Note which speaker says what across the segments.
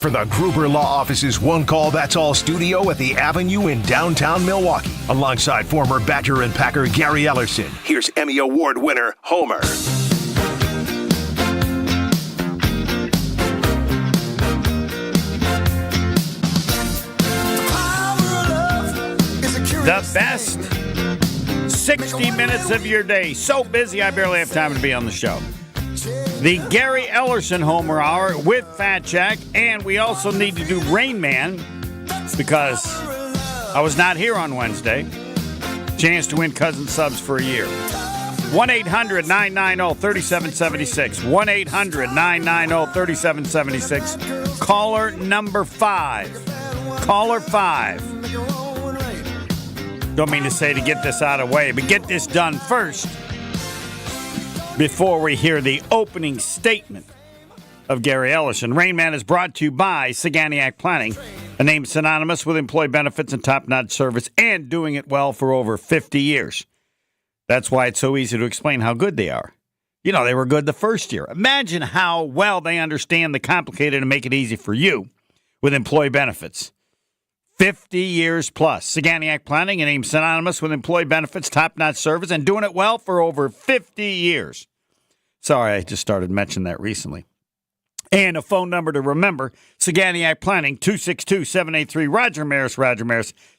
Speaker 1: For the Gruber Law Office's One Call That's All studio at the Avenue in downtown Milwaukee, alongside former Badger and Packer Gary Ellerson, here's Emmy Award winner Homer.
Speaker 2: The best 60 minutes of your day. So busy, I barely have time to be on the show. The Gary Ellerson Homer Hour with Fat Jack, and we also need to do Rain Man because I was not here on Wednesday. Chance to win Cousin Subs for a year. 1-800-990-3776. 1-800-990-3776. Caller number 5. Caller 5. Don't mean to say to get this out of the way, but get this done first before we hear the opening statement of Gary Ellerson. Rain Man is brought to you by Saganiac Planning, a name synonymous with employee benefits and top-notch service, and doing it well for over 50 years. That's why it's so easy to explain how good they are. You know, they were good the first year. Imagine how well they understand the complicated and make it easy for you with employee benefits. 50 years plus. Saganiac Planning, a name synonymous with employee benefits, top-notch service, and doing it well for over 50 years. Sorry, I just started mentioning that recently. And a phone number to remember, Saganiac Planning, 262-783, Roger Maris,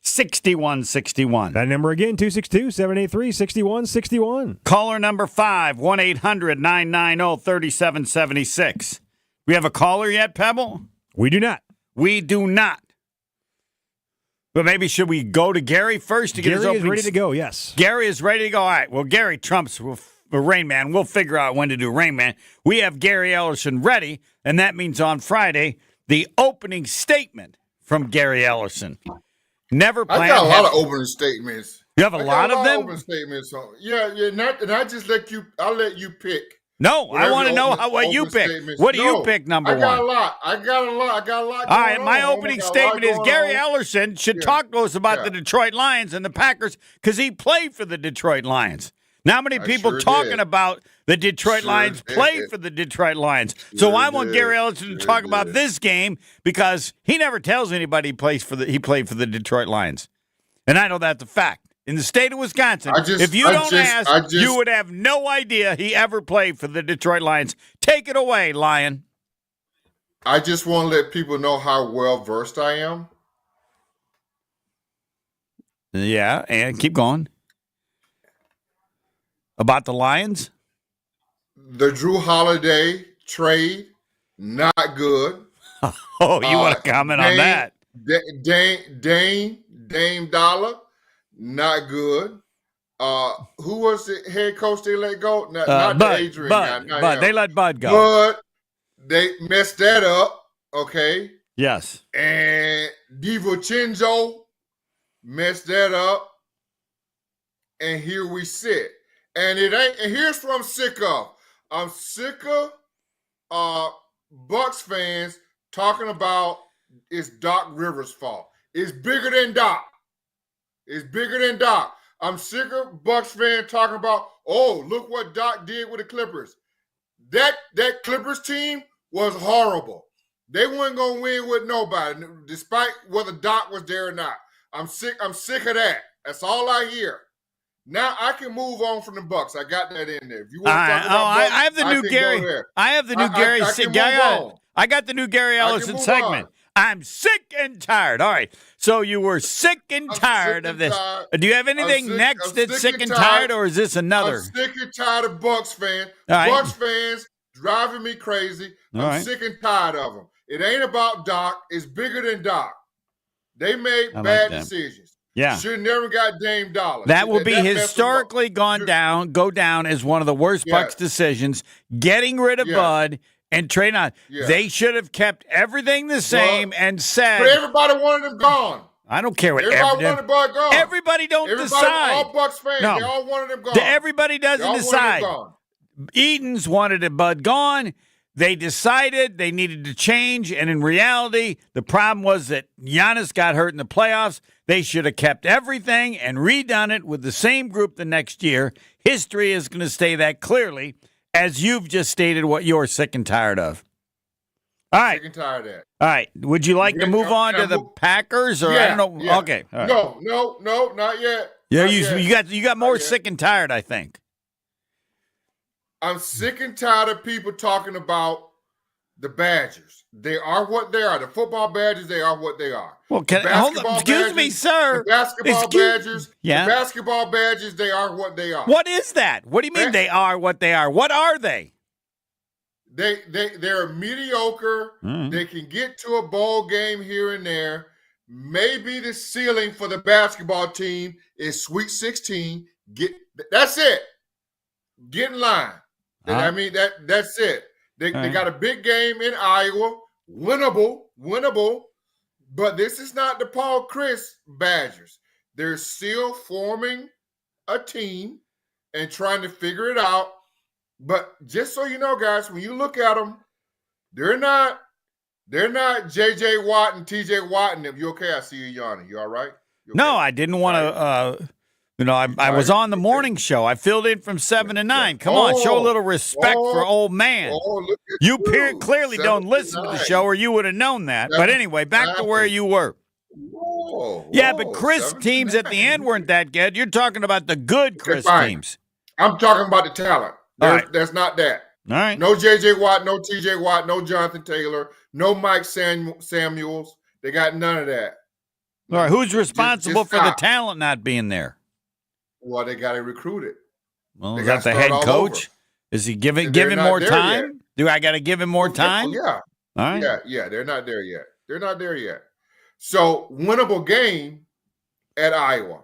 Speaker 2: 6161.
Speaker 3: That number again, 262-783-6161.
Speaker 2: Caller number 5, 1-800-990-3776. We have a caller yet, Pebble?
Speaker 3: We do not.
Speaker 2: We do not. But maybe should we go to Gary first to get his opening?
Speaker 3: Gary is ready to go, yes.
Speaker 2: Gary is ready to go. All right. Well, Gary trumps Rain Man. We'll figure out when to do Rain Man. We have Gary Ellerson ready, and that means on Friday, the opening statement from Gary Ellerson. Never planned.
Speaker 4: I got a lot of opening statements.
Speaker 2: You have a lot of them?
Speaker 4: Opening statements. Yeah. And I just let you pick.
Speaker 2: No, I want to know what you pick. What do you pick, number one?
Speaker 4: I got a lot.
Speaker 2: All right, my opening statement is Gary Ellerson should talk to us about the Detroit Lions and the Packers because he played for the Detroit Lions. Now, how many people talking about the Detroit Lions played for the Detroit Lions? So I want Gary Ellerson to talk about this game because he never tells anybody he played for the Detroit Lions. And I know that's a fact. In the state of Wisconsin, if you don't ask, you would have no idea he ever played for the Detroit Lions. Take it away, Lion.
Speaker 4: I just want to let people know how well-versed I am.
Speaker 2: Yeah, and keep going. About the Lions?
Speaker 4: The Drew Holiday trade, not good.
Speaker 2: Oh, you want to comment on that?
Speaker 4: Dame Dollar. Not good. Who was the head coach they let go? Not
Speaker 2: Bud,
Speaker 4: Adrian.
Speaker 2: Bud. They let Bud go.
Speaker 4: But they messed that up. Okay.
Speaker 2: Yes.
Speaker 4: And DiVincenzo messed that up. And here we sit. And here's what I'm sick of. I'm sick of Bucks fans talking about it's Doc Rivers' fault. It's bigger than Doc. It's bigger than Doc. I'm sick of Bucks fans talking about, oh, look what Doc did with the Clippers. That Clippers team was horrible. They weren't going to win with nobody, despite whether Doc was there or not. I'm sick of that. That's all I hear. Now I can move on from the Bucks. I got that in there. If you want to talk about Bucks,
Speaker 2: I have the new Gary. I have the new Gary. I got the new Gary Ellerson segment. I'm sick and tired. All right. So you were sick and tired of this. Do you have anything next that's sick and tired, or is this another?
Speaker 4: I'm sick and tired of Bucks fans.
Speaker 2: Right.
Speaker 4: Bucks fans driving me crazy. I'm sick and tired of them. It ain't about Doc. It's bigger than Doc. They made bad decisions.
Speaker 2: Yeah.
Speaker 4: Should have never got Dame Dollar.
Speaker 2: That will be historically go down as one of the worst Bucks decisions. Getting rid of Bud and trade on. Yeah. They should have kept everything the same and said.
Speaker 4: But everybody wanted him gone.
Speaker 2: I don't care what
Speaker 4: everybody wanted Bud gone.
Speaker 2: Everybody decide.
Speaker 4: All Bucks fans, they all wanted him gone.
Speaker 2: Everybody doesn't decide. Edens wanted Bud gone. They decided they needed to change, and in reality, the problem was that Giannis got hurt in the playoffs. They should have kept everything and redone it with the same group the next year. History is going to say that clearly, as you've just stated what you're sick and tired of. All right.
Speaker 4: Sick and tired of that.
Speaker 2: All right. Would you like to move on to the Packers, or I don't know?
Speaker 4: Yeah.
Speaker 2: Okay. All right.
Speaker 4: No, not yet.
Speaker 2: Yeah,
Speaker 4: Not
Speaker 2: you got more
Speaker 4: yet.
Speaker 2: sick and tired, I think.
Speaker 4: I'm sick and tired of people talking about the Badgers. They are what they are. The football Badgers, they are what they are.
Speaker 2: Well, hold on. Excuse me, sir.
Speaker 4: The basketball Badgers,
Speaker 2: yeah.
Speaker 4: the basketball Badgers, they are what they are.
Speaker 2: What is that? What do you mean they are what they are? What are they?
Speaker 4: They're mediocre. They can get to a bowl game here and there. Maybe the ceiling for the basketball team is Sweet 16. That's it. Get in line. I mean, that's it. They got a big game in Iowa. Winnable. But this is not the Paul Chryst Badgers. They're still forming a team and trying to figure it out. But just so you know, guys, when you look at them, they're not J.J. Watt and T.J. Watt. And if you're okay, I see you yawning. You all right? You okay?
Speaker 2: No, I didn't want to. I was on the morning show. I filled in from 7 to 9. Come on, show a little respect for old man.
Speaker 4: Look at
Speaker 2: you clearly don't listen to the show, or you would have known that. But anyway, back to where you were. But Chris teams at the end weren't that good. You're talking about the good Chris teams.
Speaker 4: I'm talking about the talent. That's not that.
Speaker 2: All right.
Speaker 4: No J.J. Watt, no T.J. Watt, no Jonathan Taylor, no Mike Samuels. They got none of that.
Speaker 2: All right. Who's responsible for the talent not being there?
Speaker 4: Well, they got to recruit it.
Speaker 2: Well, is that the head coach? Is he giving more time? Yet. Do I got to give him more time?
Speaker 4: Yeah.
Speaker 2: All right.
Speaker 4: Yeah. They're not there yet. So, winnable game at Iowa.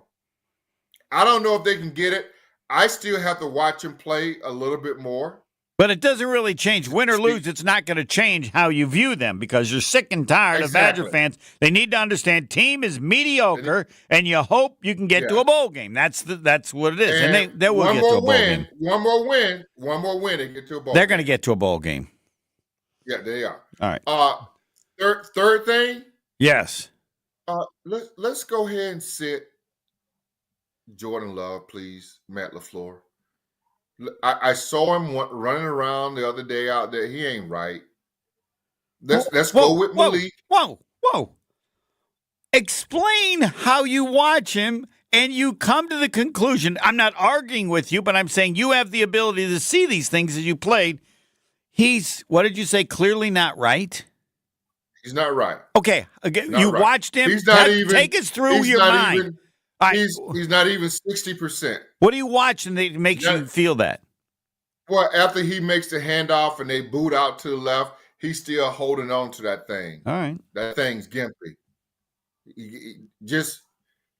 Speaker 4: I don't know if they can get it. I still have to watch him play a little bit more.
Speaker 2: But it doesn't really change. Win or lose, it's not going to change how you view them because you're sick and tired of Badger fans. They need to understand team is mediocre, and you hope you can get to a bowl game. That's what it is. And they will get to a bowl game.
Speaker 4: One more win, they get to a bowl game.
Speaker 2: They're going to get to a bowl game.
Speaker 4: Yeah, they are.
Speaker 2: All right.
Speaker 4: Third thing?
Speaker 2: Yes.
Speaker 4: Let's go ahead and sit Jordan Love, please, Matt LaFleur. I saw him running around the other day out there. He ain't right. Let's go with Malik.
Speaker 2: Whoa. Explain how you watch him and you come to the conclusion. I'm not arguing with you, but I'm saying you have the ability to see these things as you played. He's, what did you say, clearly not right?
Speaker 4: He's not right.
Speaker 2: Okay. You watched him.
Speaker 4: He's not even.
Speaker 2: Take us through your mind.
Speaker 4: He's not even 60%.
Speaker 2: What do you watch and it makes you feel that?
Speaker 4: Well, after he makes the handoff and they boot out to the left, he's still holding on to that thing.
Speaker 2: All right.
Speaker 4: That thing's gimpy. Just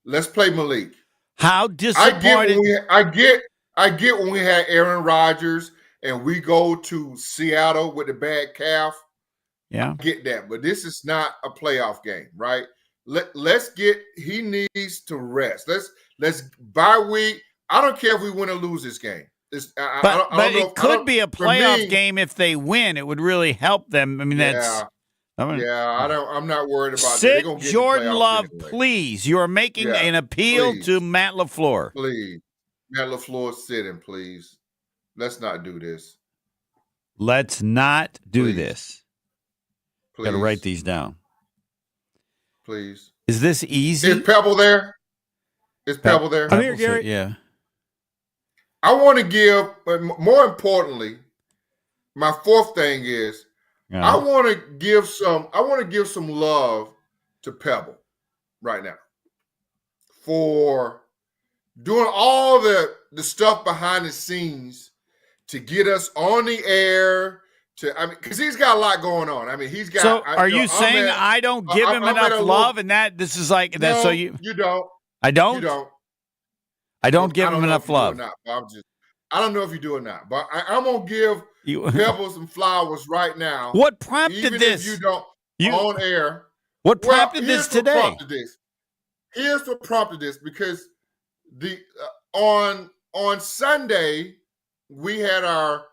Speaker 4: let's play Malik.
Speaker 2: How disappointed.
Speaker 4: I get when we had Aaron Rodgers and we go to Seattle with the bad calf.
Speaker 2: Yeah.
Speaker 4: I get that. But this is not a playoff game, right? He needs to rest. Let's bye week. I don't care if we win or lose this game.
Speaker 2: But it could be a playoff game if they win. It would really help them. I mean,
Speaker 4: I'm not worried about
Speaker 2: that. Sit Jordan Love, anyway. Please. You are making an appeal to Matt LaFleur.
Speaker 4: Please. Matt LaFleur, sit him, please. Let's not do this.
Speaker 2: Let's not do this. Got to write these down.
Speaker 4: Please.
Speaker 2: Is this easy?
Speaker 4: Is Pebble there?
Speaker 2: I'm here, Gary. Yeah.
Speaker 4: I want to give, but more importantly, my fourth thing is I want to give some love to Pebble right now for doing all the stuff behind the scenes to get us on the air. Because he's got a lot going on. I mean, he's got.
Speaker 2: So, are you saying I don't give him enough love, and that this is like that?
Speaker 4: No,
Speaker 2: so
Speaker 4: you don't.
Speaker 2: I don't.
Speaker 4: You don't.
Speaker 2: I don't give him enough love.
Speaker 4: I don't know if you do or not, but I'm gonna give Pebble some flowers right now.
Speaker 2: What prompted this?
Speaker 4: If you don't on air.
Speaker 2: What prompted this today?
Speaker 4: Here's what prompted this because on Sunday we had our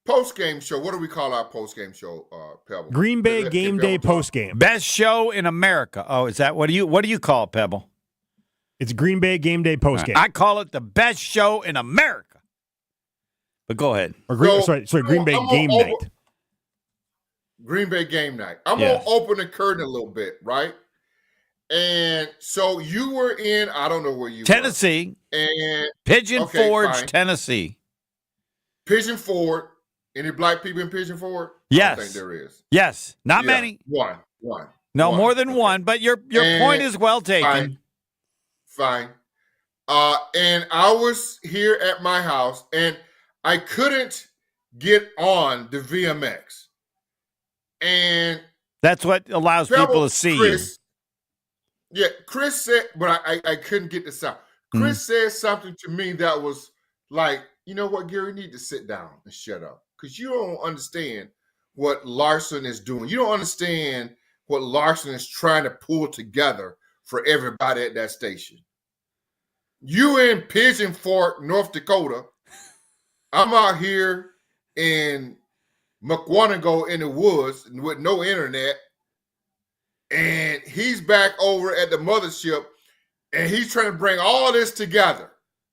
Speaker 4: post-game show. What do we call our post-game show, Pebble?
Speaker 3: Green Bay Game Day post-game.
Speaker 2: Best show in America. Oh, is that what do you call it, Pebble?
Speaker 3: It's Green Bay Game Day post-game.
Speaker 2: I call it the best show in America. But go ahead.
Speaker 3: Or Green Bay Game Night.
Speaker 4: Green Bay game night. I'm
Speaker 2: Yes.
Speaker 4: gonna open the curtain a little bit, right? And so you were in, I don't know where you
Speaker 2: Tennessee.
Speaker 4: were. And
Speaker 2: Pigeon Forge,
Speaker 4: fine.
Speaker 2: Tennessee.
Speaker 4: Pigeon Forge. Any black people in Pigeon Forge?
Speaker 2: Yes.
Speaker 4: I don't think there is.
Speaker 2: Yes. Not many.
Speaker 4: One.
Speaker 2: No, more than one, but your point is well taken.
Speaker 4: Fine. And I was here at my house, and I couldn't get on the VMX. And
Speaker 2: that's what allows people to see you.
Speaker 4: Yeah, Chris said, but I couldn't get the sound. Chris said something to me that was like, you know what, Gary, you need to sit down and shut up. Because you don't understand what Larson is doing. You don't understand what Larson is trying to pull together for everybody at that station. You in Pigeon Forge, North Dakota. I'm out here in McWanago in the woods with no internet. And he's back over at the mothership, and he's trying to bring all this together.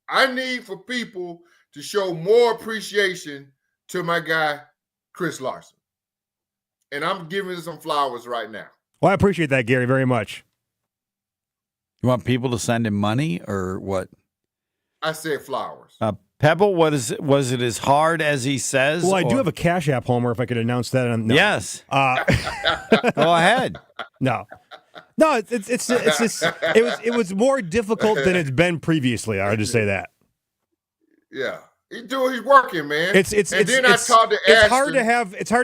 Speaker 4: I need for people to show more appreciation to my guy, Chris Larson. And I'm giving him some flowers right now.
Speaker 3: Well, I appreciate that, Gary, very much.
Speaker 2: You want people to send him money or what?
Speaker 4: I said flowers.
Speaker 2: Pebble, was it as hard as he says?
Speaker 3: Well, I do have a Cash App, Homer, if I could announce that. No.
Speaker 2: Yes. Go ahead.
Speaker 3: No, it was more difficult than it's been previously. I would just say that.
Speaker 4: Yeah. He's working, man.
Speaker 3: It's hard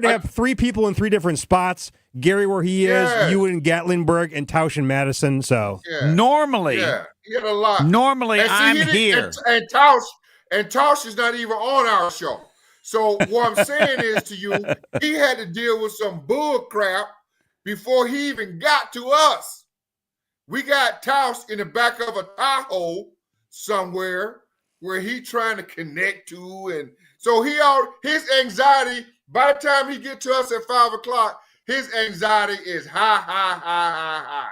Speaker 3: to have three people in three different spots. Gary where he is, you in Gatlinburg, and Tausch in Madison. So
Speaker 2: normally,
Speaker 4: he had a lot.
Speaker 2: Normally, I'm here,
Speaker 4: and Tausch is not even on our show. So what I'm saying is to you, he had to deal with some bull crap before he even got to us. We got Tausch in the back of a Tahoe somewhere where he trying to connect to, and so his anxiety, by the time he get to us at 5 o'clock, his anxiety is high.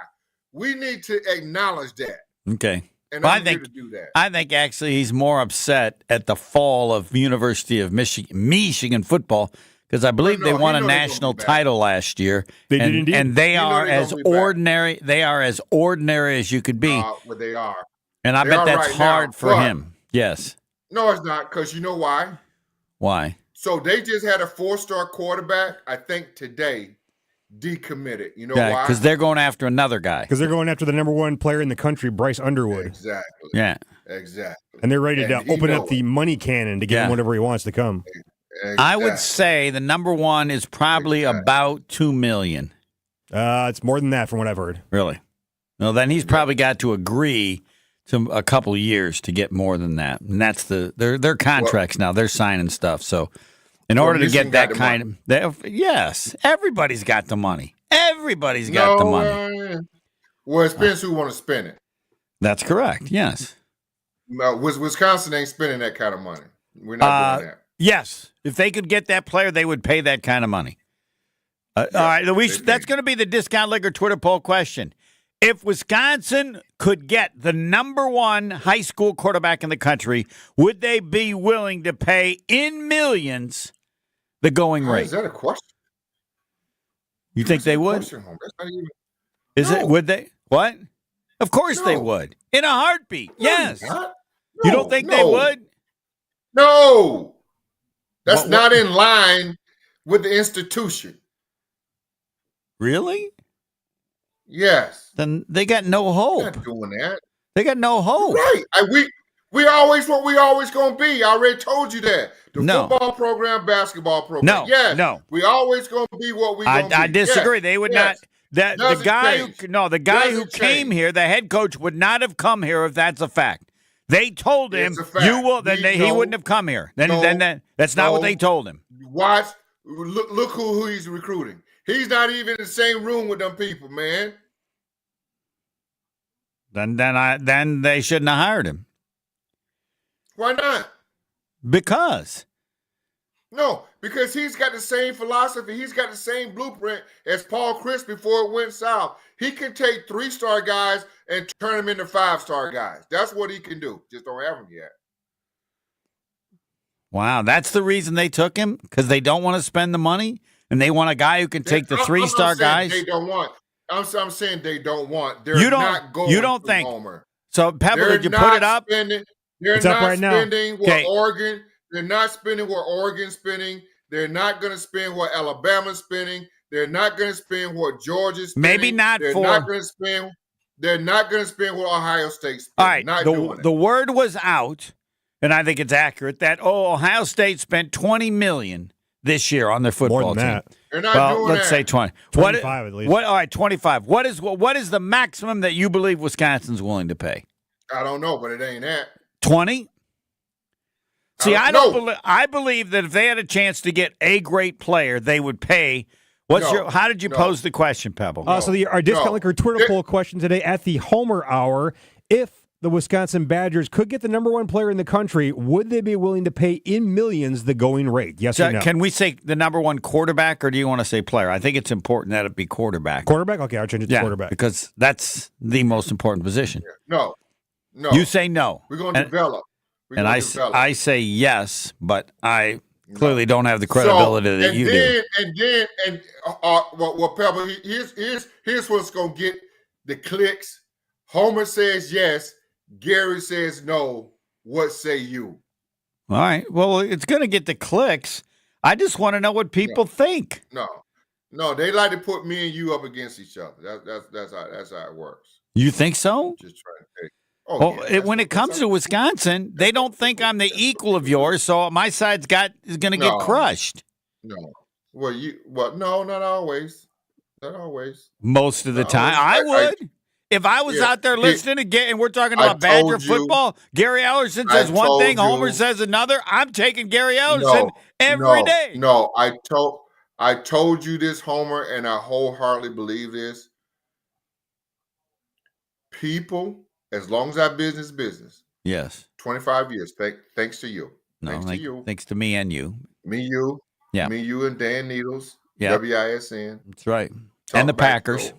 Speaker 4: We need to acknowledge that.
Speaker 2: Okay.
Speaker 4: And I'm here to do that.
Speaker 2: I think actually he's more upset at the fall of University of Michigan football because I believe they won a national title last year.
Speaker 3: They did indeed.
Speaker 2: And they are as ordinary. They are as ordinary as you could be.
Speaker 4: Well, they are.
Speaker 2: And I bet that's hard for him. Yes.
Speaker 4: No, it's not, because you know why?
Speaker 2: Why?
Speaker 4: So they just had a 4-star quarterback, I think today, decommitted. You know why?
Speaker 2: Because they're going after another guy.
Speaker 3: Because they're going after the number one player in the country, Bryce Underwood.
Speaker 4: Exactly.
Speaker 2: Yeah.
Speaker 4: Exactly.
Speaker 3: And they're ready to open up the money cannon to give him whatever he wants to come.
Speaker 4: Exactly.
Speaker 2: I would say the number one is probably about $2 million.
Speaker 3: It's more than that from what I've heard.
Speaker 2: Really? Well, then he's probably got to agree to a couple of years to get more than that. And that's their contracts now. They're signing stuff. So in order to get that kind of yes, everybody's got the money. Everybody's got the money.
Speaker 4: Well, it depends who want to spend it.
Speaker 2: That's correct. Yes.
Speaker 4: No, Wisconsin ain't spending that kind of money. We're not doing that.
Speaker 2: Yes. If they could get that player, they would pay that kind of money. All right. That's going to be the Discount Liquor Twitter poll question. If Wisconsin could get the number one high school quarterback in the country, would they be willing to pay in millions the going rate?
Speaker 4: Is that a question?
Speaker 2: You think they would? Is it? Would they? What? Of course they would. In a heartbeat. Yes. You don't think they would?
Speaker 4: No. That's not in line with the institution.
Speaker 2: Really?
Speaker 4: Yes.
Speaker 2: Then they got no hope.
Speaker 4: We're not doing that.
Speaker 2: They got no hope.
Speaker 4: Right. We always what we always gonna be. I already told you that. The football program, basketball program. No. We always gonna be what we gonna be.
Speaker 2: I disagree. They would not. The guy who came here, the head coach, would not have come here if that's a fact. They told him you will. Then he wouldn't have come here. Then that's not what they told him.
Speaker 4: Watch. Look who he's recruiting. He's not even in the same room with them people, man.
Speaker 2: Then they shouldn't have hired him.
Speaker 4: Why not?
Speaker 2: Because
Speaker 4: he's got the same philosophy. He's got the same blueprint as Paul Chryst before it went south. He can take 3-star guys and turn them into 5-star guys. That's what he can do. Just don't have them yet.
Speaker 2: Wow, that's the reason they took him? Because they don't want to spend the money? and they want a guy who can take the three-star guys.
Speaker 4: They don't want. I'm saying they don't want. They're not going.
Speaker 2: You don't think?
Speaker 4: Homer.
Speaker 2: So Pebble, did you put it up?
Speaker 4: They're
Speaker 3: it's
Speaker 4: not
Speaker 3: up right
Speaker 4: spending
Speaker 3: now.
Speaker 4: what Oregon. They're not spending what Oregon's spending. They're not going to spend what Alabama's spending. They're not going to spend what Georgia's spending.
Speaker 2: Maybe not
Speaker 4: They're not going to spend. They're not going to spend what Ohio State's spending.
Speaker 2: All right. The word was out, and I think it's accurate that Ohio State spent $20 million this year on their football
Speaker 3: More than
Speaker 2: team.
Speaker 3: that.
Speaker 4: They're not doing
Speaker 2: let's say 20.
Speaker 3: 25 at least.
Speaker 2: All right, 25. What is the maximum that you believe Wisconsin's willing to pay?
Speaker 4: I don't know, but it ain't that.
Speaker 2: 20? See, I believe that if they had a chance to get a great player, they would pay. How did you pose the question, Pebble?
Speaker 3: So our discount link or Twitter poll question today at the Homer Hour: if the Wisconsin Badgers could get the number one player in the country, would they be willing to pay in millions the going rate? Yes or no?
Speaker 2: Can we say the number one quarterback, or do you want to say player? I think it's important that it be quarterback.
Speaker 3: Quarterback? Okay, I'll change it to quarterback.
Speaker 2: Because that's the most important position.
Speaker 4: No.
Speaker 2: You say no.
Speaker 4: We're going to develop.
Speaker 2: I say yes, but I clearly don't have the credibility that you do.
Speaker 4: Well, Pebble, here's what's going to get the clicks. Homer says yes. Gary says no. What say you?
Speaker 2: All right. Well, it's going to get the clicks. I just want to know what people think.
Speaker 4: No, they like to put me and you up against each other. That's how it works.
Speaker 2: You think so?
Speaker 4: Just trying to take.
Speaker 2: When it comes to Wisconsin, they don't think I'm the equal of yours, so my side's is going to get crushed.
Speaker 4: No. No, not always. Not always.
Speaker 2: Most of the time, I would. If I was out there listening again, and we're talking about Badger football, Gary Ellerson says one thing, Homer says another. I'm taking Gary Ellerson every day.
Speaker 4: No, I told you this, Homer, and I wholeheartedly believe this. People, as long as our business,
Speaker 2: yes,
Speaker 4: 25 years. Thanks to you.
Speaker 2: Thanks to me and you.
Speaker 4: Me, you, and Dan Needles.
Speaker 2: Yeah,
Speaker 4: WISN.
Speaker 2: That's right. And the Packers.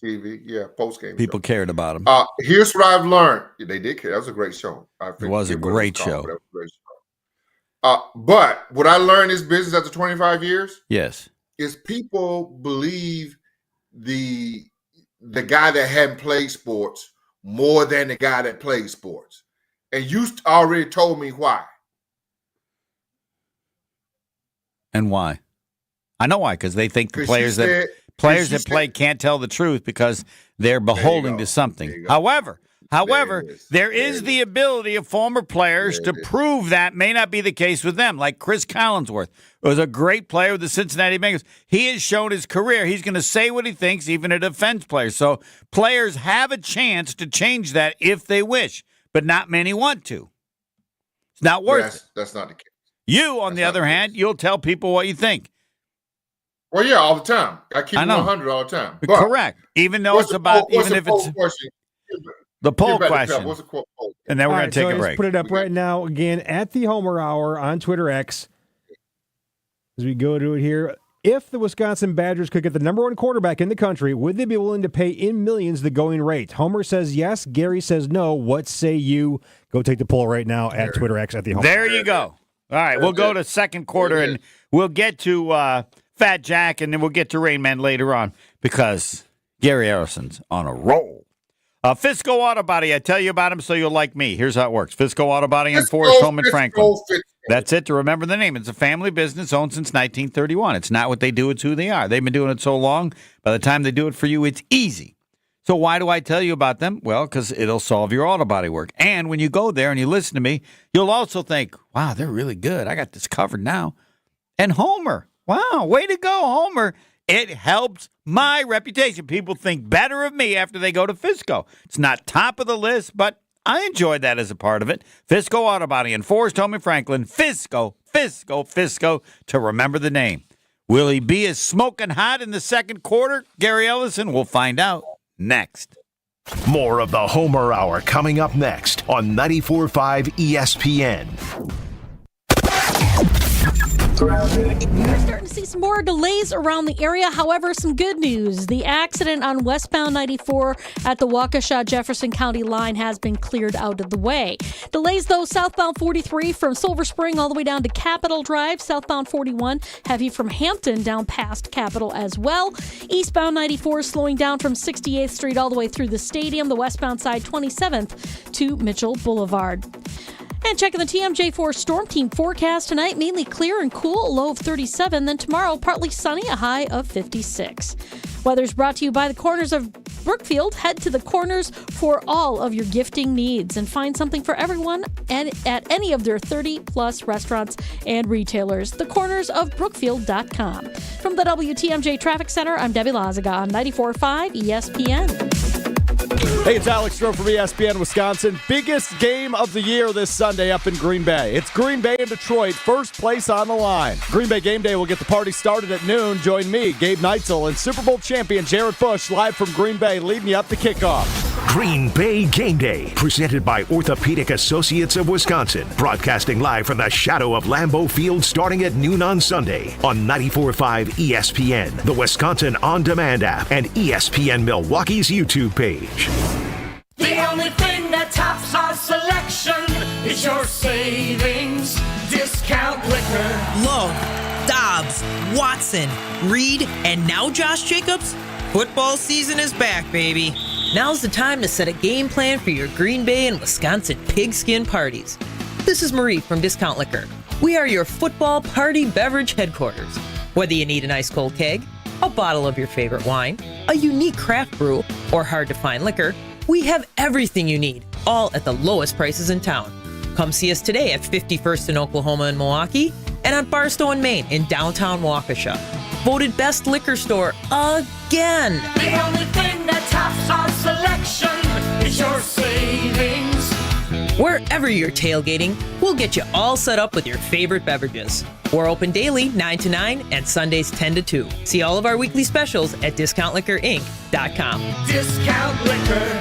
Speaker 4: TV, post game.
Speaker 2: People cared about them.
Speaker 4: Here's what I've learned. They did care. That was a great show.
Speaker 2: It was a great show.
Speaker 4: But what I learned in this business after 25 years,
Speaker 2: yes,
Speaker 4: is people believe the guy that hadn't played sports more than the guy that played sports, and you already told me why.
Speaker 2: And why? I know why, because they think the players that play can't tell the truth because they're beholden to something. However, there is the ability of former players to prove that may not be the case with them, like Chris Collinsworth was a great player with the Cincinnati Bengals. He has shown his career. He's going to say what he thinks, even a defense player. So players have a chance to change that if they wish, but not many want to. It's not worth it.
Speaker 4: That's not the case.
Speaker 2: You, on the other hand, you'll tell people what you think.
Speaker 4: Well, yeah, all the time. I keep it 100 all the time. But
Speaker 2: correct. Even though it's about, even if it's the poll question.
Speaker 4: What's the poll?
Speaker 2: And then we're going to take a break.
Speaker 3: Put it up right now again at the Homer Hour on Twitter X. As we go to it here, if the Wisconsin Badgers could get the number one quarterback in the country, would they be willing to pay in millions the going rate? Homer says yes. Gary says no. What say you? Go take the poll right now at Twitter X at the Homer.
Speaker 2: There you go. All right, we'll go to second quarter, and we'll get to Fat Jack, and then we'll get to Rain Man later on because Gary Ellerson's on a roll. Fisco Auto Body, I tell you about him so you'll like me. Here's how it works. Fisco Auto Body in Forest Home in Franklin. That's it, to remember the name. It's a family business owned since 1931. It's not what they do, it's who they are. They've been doing it so long, by the time they do it for you, it's easy. So why do I tell you about them? Well, because it'll solve your auto body work. And when you go there and you listen to me, you'll also think, wow, they're really good. I got this covered now. And Homer, wow, way to go, Homer. It helps my reputation. People think better of me after they go to Fisco. It's not top of the list, but I enjoyed that as a part of it. Fisco Auto Body in Forest Home in Franklin. Fisco, to remember the name. Will he be as smoking hot in the second quarter? Gary Ellerson, we'll find out next.
Speaker 1: More of the Homer Hour coming up next on 94.5 ESPN.
Speaker 5: We're starting to see some more delays around the area. However, some good news. The accident on westbound 94 at the Waukesha-Jefferson County line has been cleared out of the way. Delays, though, southbound 43 from Silver Spring all the way down to Capitol Drive. Southbound 41 heavy from Hampton down past Capitol as well. Eastbound 94 slowing down from 68th Street all the way through the stadium. The westbound side 27th to Mitchell Boulevard. And checking the TMJ4 Storm Team forecast tonight, mainly clear and cool, a low of 37. Then tomorrow, partly sunny, a high of 56. Weather's brought to you by the Corners of Brookfield. Head to the Corners for all of your gifting needs and find something for everyone at any of their 30-plus restaurants and retailers. thecornersofbrookfield.com. From the WTMJ Traffic Center, I'm Debbie Lazaga on 94.5 ESPN.
Speaker 6: Hey, it's Alex Stroh from ESPN Wisconsin. Biggest game of the year this Sunday up in Green Bay. It's Green Bay and Detroit, first place on the line. Green Bay Game Day will get the party started at noon. Join me, Gabe Neitzel, and Super Bowl champion Jared Bush live from Green Bay, leading you up to kickoff.
Speaker 1: Green Bay Game Day, presented by Orthopedic Associates of Wisconsin, broadcasting live from the shadow of Lambeau Field starting at noon on Sunday on 94.5 ESPN, the Wisconsin On Demand app, and ESPN Milwaukee's YouTube page.
Speaker 7: The only thing that tops our selection is your savings discount liquor.
Speaker 8: Lowe, Dobbs, Watson, Reed, and now Josh Jacobs? Football season is back, baby. Now's the time to set a game plan for your Green Bay and Wisconsin pigskin parties. This is Marie from Discount Liquor. We are your football party beverage headquarters. Whether you need an ice cold keg, a bottle of your favorite wine, a unique craft brew, or hard-to-find liquor, we have everything you need, all at the lowest prices in town. Come see us today at 51st in Oklahoma and Milwaukee, and on Barstow and Main in downtown Waukesha. Voted best liquor store again.
Speaker 7: The only thing that tops our selection is your savings.
Speaker 8: Wherever you're tailgating, we'll get you all set up with your favorite beverages. We're open daily 9 to 9 and Sundays 10 to 2. See all of our weekly specials at DiscountLiquorInc.com.
Speaker 7: Discount liquor.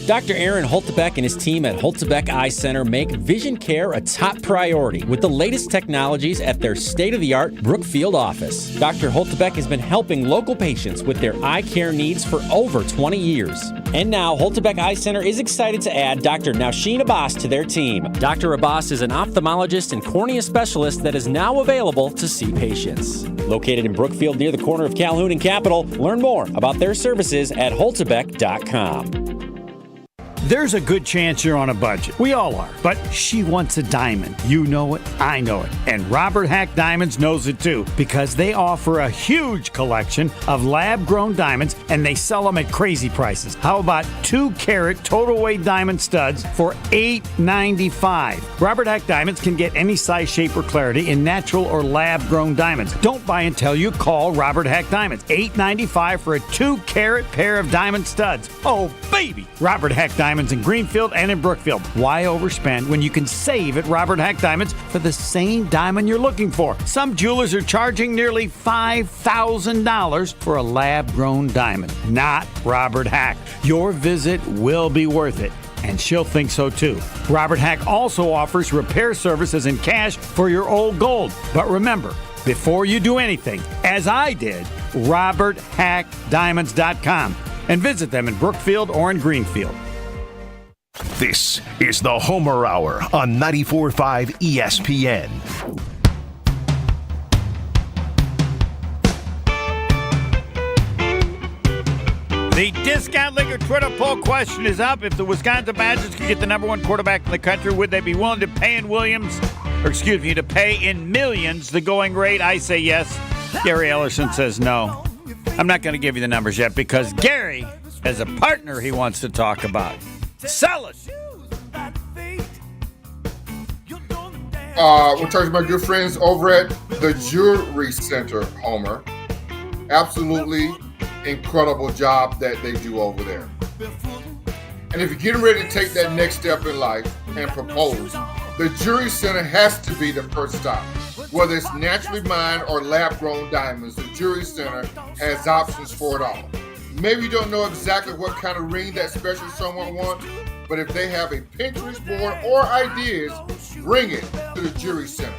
Speaker 9: Dr. Aaron Holtebeck and his team at Holtebeck Eye Center make vision care a top priority with the latest technologies at their state-of-the-art Brookfield office. Dr. Holtebeck has been helping local patients with their eye care needs for over 20 years. And now, Holtebeck Eye Center is excited to add Dr. Nausheen Abbas to their team. Dr. Abbas is an ophthalmologist and cornea specialist that is now available to see patients. Located in Brookfield near the corner of Calhoun and Capitol, learn more about their services at holtebeck.com.
Speaker 2: There's a good chance you're on a budget. We all are. But she wants a diamond. You know it. I know it. And Robert Hack Diamonds knows it too, because they offer a huge collection of lab-grown diamonds, and they sell them at crazy prices. How about 2-carat total weight diamond studs for $8.95? Robert Hack Diamonds can get any size, shape, or clarity in natural or lab-grown diamonds. Don't buy until you call Robert Hack Diamonds. $8.95 for a 2-carat pair of diamond studs. Oh, baby! Robert Hack Diamonds in Greenfield and in Brookfield. Why overspend when you can save at Robert Hack Diamonds for the same diamond you're looking for? Some jewelers are charging nearly $5,000 for a lab-grown diamond. Not Robert Hack. Your visit will be worth it, and she'll think so too. Robert Hack also offers repair services and cash for your old gold. But remember, before you do anything, as I did, RobertHackDiamonds.com, and visit them in Brookfield or in Greenfield.
Speaker 1: This is the Homer Hour on 94.5 ESPN.
Speaker 2: The Discount Liquor Twitter poll question is up. If the Wisconsin Badgers could get the number one quarterback in the country, would they be willing to pay in to pay in millions the going rate? I say yes. Gary Ellerson says no. I'm not going to give you the numbers yet because Gary has a partner he wants to talk about. Sell it.
Speaker 4: We're talking about good friends over at the Jewelry Center, Homer. Absolutely incredible job that they do over there. And if you're getting ready to take that next step in life and propose, the Jewelry Center has to be the first stop. Whether it's naturally mined or lab-grown diamonds, the Jewelry Center has options for it all. Maybe you don't know exactly what kind of ring that special someone wants, but if they have a Pinterest board or ideas, bring it to the Jewelry Center.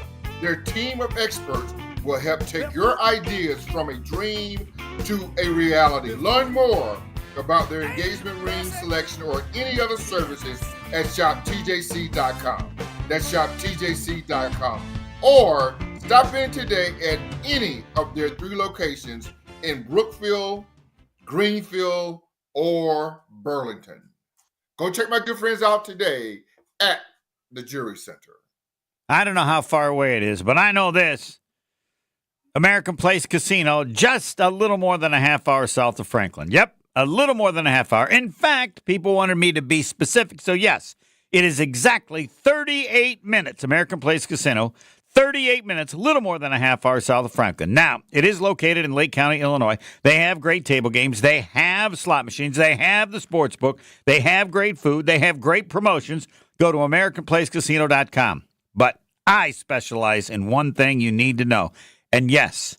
Speaker 4: Their team of experts will help take your ideas from a dream to a reality. Learn more about their engagement ring selection or any other services at shoptjc.com. That's shoptjc.com. Or stop in today at any of their 3 locations in Brookfield, Greenfield, or Burlington. Go check my good friends out today at the Jury Center.
Speaker 2: I don't know how far away it is, but I know this. American Place Casino, just a little more than a half hour south of Franklin. Yep, a little more than a half hour. In fact, people wanted me to be specific. So, yes, it is exactly 38 minutes. American Place Casino, 38 minutes, a little more than a half hour south of Franklin. Now, it is located in Lake County, Illinois. They have great table games. They have slot machines. They have the sports book. They have great food. They have great promotions. Go to AmericanPlaceCasino.com. But I specialize in one thing you need to know. And yes,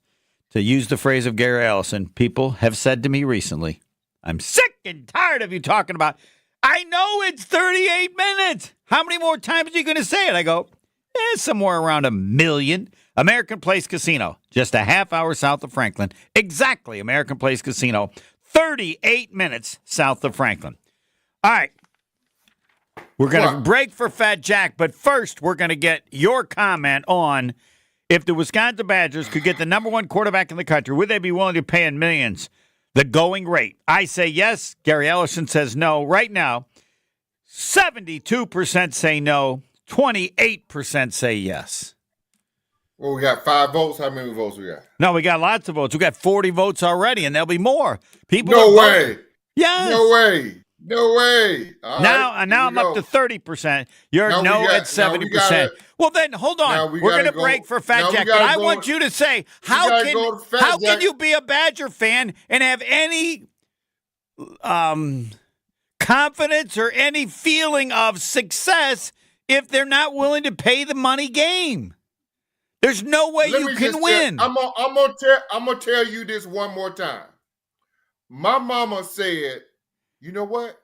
Speaker 2: to use the phrase of Gary Ellerson, people have said to me recently, I'm sick and tired of you talking about, I know it's 38 minutes. How many more times are you going to say it? I go, somewhere around 1 million. American Place Casino, just a half hour south of Franklin. Exactly, American Place Casino, 38 minutes south of Franklin. All right. We're going to break for Fat Jack, but first we're going to get your comment on if the Wisconsin Badgers could get the number 1 quarterback in the country, would they be willing to pay in millions the going rate? I say yes. Gary Ellerson says no. Right now, 72% say no. 28% say yes.
Speaker 4: Well, we got 5 votes. How many votes we got?
Speaker 2: No, we got lots of votes. We got 40 votes already, and there'll be more. People.
Speaker 4: No way.
Speaker 2: Yes.
Speaker 4: No way. No way. All
Speaker 2: now
Speaker 4: right,
Speaker 2: I'm up to 30%. You're no at 70%. Well, then, hold on. We're going to break for Fat Jack. But I want you to say, how can you be a Badger fan and have any confidence or any feeling of success if they're not willing to pay the money game? There's no way you can win.
Speaker 4: I'm gonna tell you this one more time. My mama said, you know what?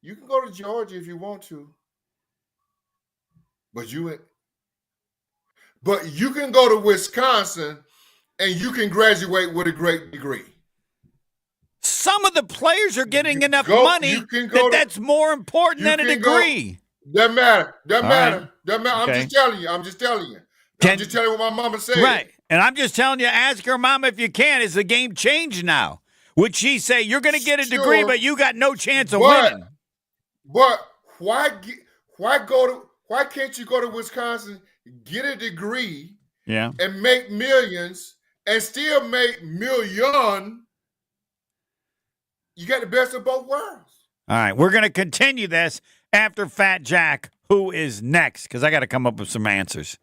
Speaker 4: You can go to Georgia if you want to, but you can go to Wisconsin and you can graduate with a great degree.
Speaker 2: Some of the players are getting enough money that's more important than a degree.
Speaker 4: Doesn't matter. Right. Okay. I'm just telling you. I'm just telling you what my mama said.
Speaker 2: Right. And I'm just telling you, ask your mama if you can. Is the game changed now? Would she say, you're going to get a degree, but you got no chance of winning?
Speaker 4: But why can't you go to Wisconsin, get a degree, and make millions, and still make million? You got the best of both worlds.
Speaker 2: All right, we're going to continue this after Fat Jack, who is next, because I got to come up with some answers.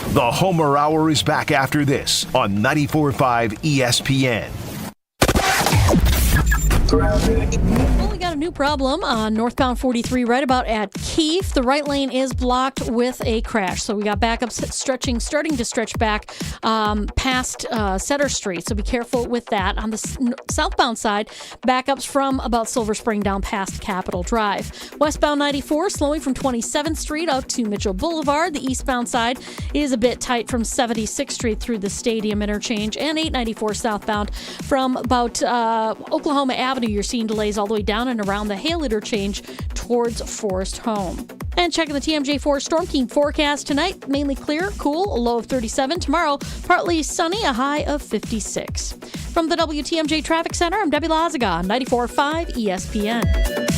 Speaker 1: The Homer Hour is back after this on 94.5 ESPN.
Speaker 5: Well, we got a new problem on northbound 43 right about at Keefe. The right lane is blocked with a crash. So we got backups starting to stretch back past Setter Street. So be careful with that. On the southbound side, backups from about Silver Spring down past Capitol Drive. Westbound 94 slowing from 27th Street out to Mitchell Boulevard. The eastbound side is a bit tight from 76th Street through the Stadium interchange. And 894 southbound from about Oklahoma Avenue. You're seeing delays all the way down and around the Hale interchange towards Forest Home. And checking the TMJ4 Storm King forecast tonight, mainly clear, cool, a low of 37. Tomorrow, partly sunny, a high of 56. From the WTMJ Traffic Center, I'm Debbie Lazaga, 94.5 ESPN.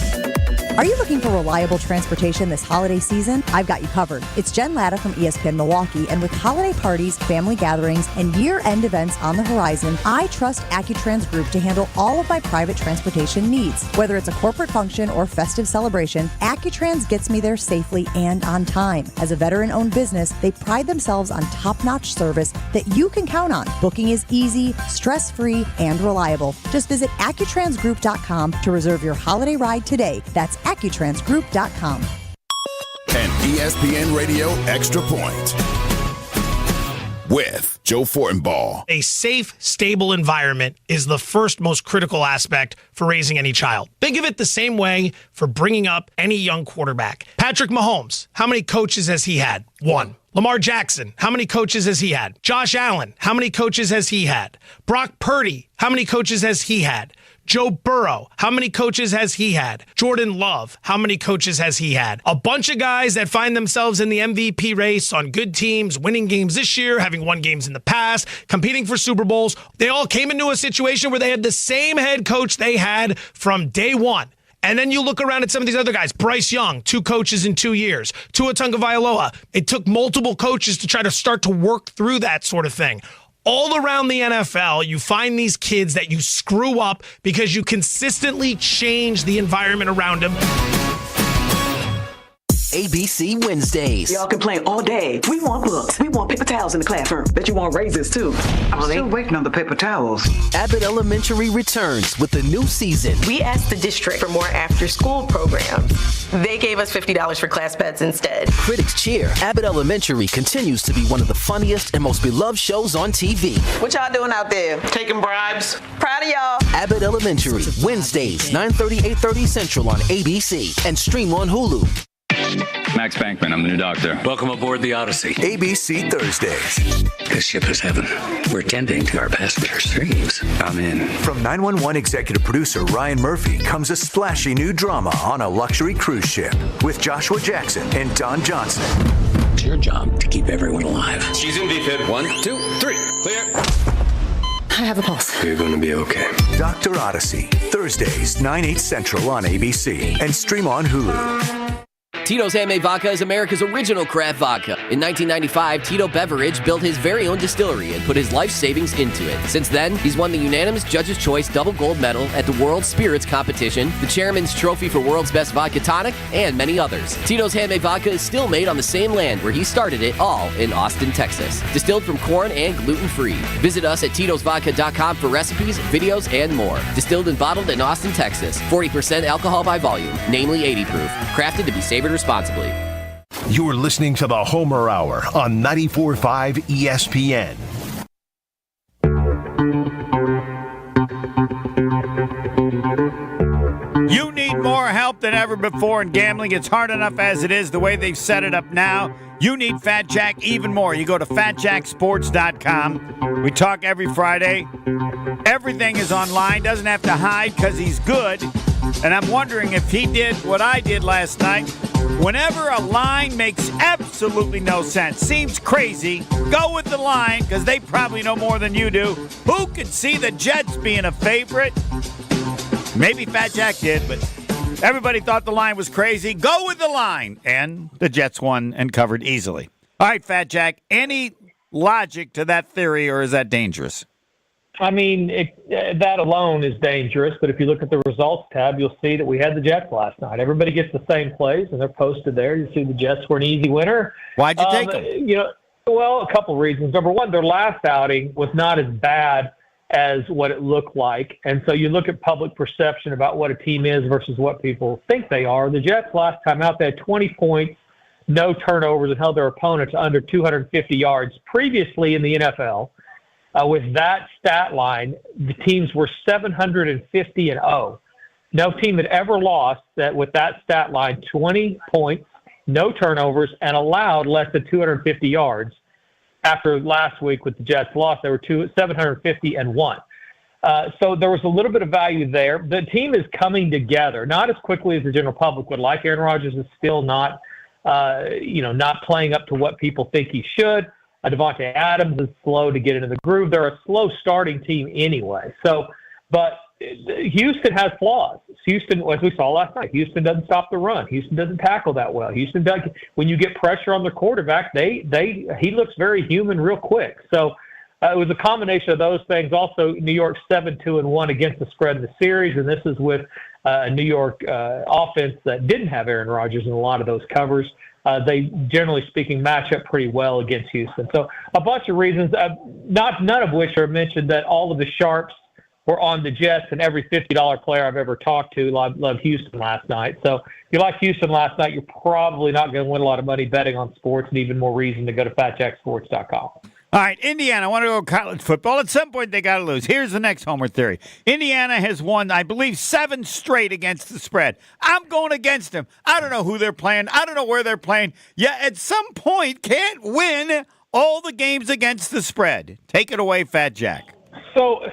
Speaker 10: Are you looking for reliable transportation this holiday season? I've got you covered. It's Jen Latta from ESPN Milwaukee, and with holiday parties, family gatherings, and year-end events on the horizon, I trust AccuTrans Group to handle all of my private transportation needs. Whether it's a corporate function or festive celebration, AccuTrans gets me there safely and on time. As a veteran-owned business, they pride themselves on top-notch service that you can count on. Booking is easy, stress-free, and reliable. Just visit AccuTransGroup.com to reserve your holiday ride today. That's AccuTransGroup.com.
Speaker 11: An ESPN Radio Extra Point with Joe Fortenbaugh.
Speaker 12: A safe, stable environment is the first most critical aspect for raising any child. Think of it the same way for bringing up any young quarterback. Patrick Mahomes, how many coaches has he had? One. Lamar Jackson, how many coaches has he had? Josh Allen, how many coaches has he had? Brock Purdy, how many coaches has he had? Joe Burrow, how many coaches has he had? Jordan Love, how many coaches has he had? A bunch of guys that find themselves in the MVP race on good teams, winning games this year, having won games in the past, competing for Super Bowls. They all came into a situation where they had the same head coach they had from day one. And then you look around at some of these other guys. Bryce Young, 2 coaches in 2 years. Tua Tagovailoa. It took multiple coaches to try to start to work through that sort of thing. All around the NFL, you find these kids that you screw up because you consistently change the environment around them.
Speaker 13: ABC Wednesdays.
Speaker 14: Y'all complain all day. We want books. We want paper towels in the classroom. Bet you want raises too. I'm still waiting on the paper towels.
Speaker 13: Abbott Elementary returns with the new season.
Speaker 15: We asked the district for more after-school programs. They gave us $50 for class pets instead.
Speaker 13: Critics cheer. Abbott Elementary continues to be one of the funniest and most beloved shows on TV.
Speaker 15: What y'all doing out there? Taking bribes? Proud of y'all.
Speaker 13: Abbott Elementary, Wednesdays, 9:30, 8:30 Central on ABC and stream on Hulu.
Speaker 16: Max Bankman, I'm the new doctor.
Speaker 17: Welcome aboard the Odyssey.
Speaker 11: ABC Thursdays.
Speaker 17: This ship is heaven. We're tending to our passengers' dreams. I'm in.
Speaker 18: From 911 executive producer Ryan Murphy comes a splashy new drama on a luxury cruise ship with Joshua Jackson and Don Johnson.
Speaker 17: It's your job to keep everyone alive.
Speaker 19: She's in VFib. 1, 2, 3. Clear.
Speaker 14: I have a pulse.
Speaker 17: You're going to be okay.
Speaker 18: Dr. Odyssey. Thursdays, 9/8 Central on ABC and stream on Hulu.
Speaker 20: Tito's Handmade Vodka is America's original craft vodka. In 1995, Tito Beveridge built his very own distillery and put his life savings into it. Since then, he's won the unanimous Judge's Choice Double Gold Medal at the World Spirits Competition, the Chairman's Trophy for World's Best Vodka Tonic, and many others. Tito's Handmade Vodka is still made on the same land where he started it, all in Austin, Texas. Distilled from corn and gluten-free. Visit us at Tito'sVodka.com for recipes, videos, and more. Distilled and bottled in Austin, Texas. 40% alcohol by volume, namely 80 proof. Crafted to be savored responsibly.
Speaker 1: You're listening to the Homer Hour on 94.5 ESPN.
Speaker 2: You need more help than ever before in gambling. It's hard enough as it is the way they've set it up now. You need Fat Jack even more. You go to FatJackSports.com. We talk every Friday. Everything is online. Doesn't have to hide because he's good. And I'm wondering if he did what I did last night. Whenever a line makes absolutely no sense, seems crazy, go with the line because they probably know more than you do. Who could see the Jets being a favorite? Maybe Fat Jack did, but everybody thought the line was crazy. Go with the line. And the Jets won and covered easily. All right, Fat Jack, any logic to that theory, or is that dangerous?
Speaker 21: I mean, that alone is dangerous, but if you look at the results tab, you'll see that we had the Jets last night. Everybody gets the same plays, and they're posted there. You see the Jets were an easy winner.
Speaker 2: Why'd you take them?
Speaker 21: Well, a couple reasons. Number one, their last outing was not as bad as what it looked like, and so you look at public perception about what a team is versus what people think they are. The Jets last time out, they had 20 points, no turnovers, and held their opponents under 250 yards. Previously in the NFL, with that stat line, the teams were 750-0. No team had ever lost that with that stat line, 20 points, no turnovers, and allowed less than 250 yards. After last week with the Jets loss, they were 750-1. So there was a little bit of value there. The team is coming together, not as quickly as the general public would like. Aaron Rodgers is still not playing up to what people think he should. Devontae Adams is slow to get into the groove. They're a slow starting team anyway. But Houston has flaws. Houston, as we saw last night, Houston doesn't stop the run. Houston doesn't tackle that well. Houston does. When you get pressure on the quarterback, he looks very human real quick. So it was a combination of those things. Also, New York 7-2-1 against the spread in the series, and this is with a New York offense that didn't have Aaron Rodgers in a lot of those covers. They, generally speaking, match up pretty well against Houston. So a bunch of reasons, none of which are mentioned that all of the sharps were on the Jets, and every $50 player I've ever talked to loved Houston last night. So if you like Houston last night, you're probably not going to win a lot of money betting on sports, and even more reason to go to FatJackSports.com.
Speaker 2: All right, Indiana, I want to go college football. At some point, they got to lose. Here's the next homer theory. Indiana has won, I believe, 7 straight against the spread. I'm going against them. I don't know who they're playing. I don't know where they're playing. Yeah, at some point, can't win all the games against the spread. Take it away, Fat Jack.
Speaker 21: So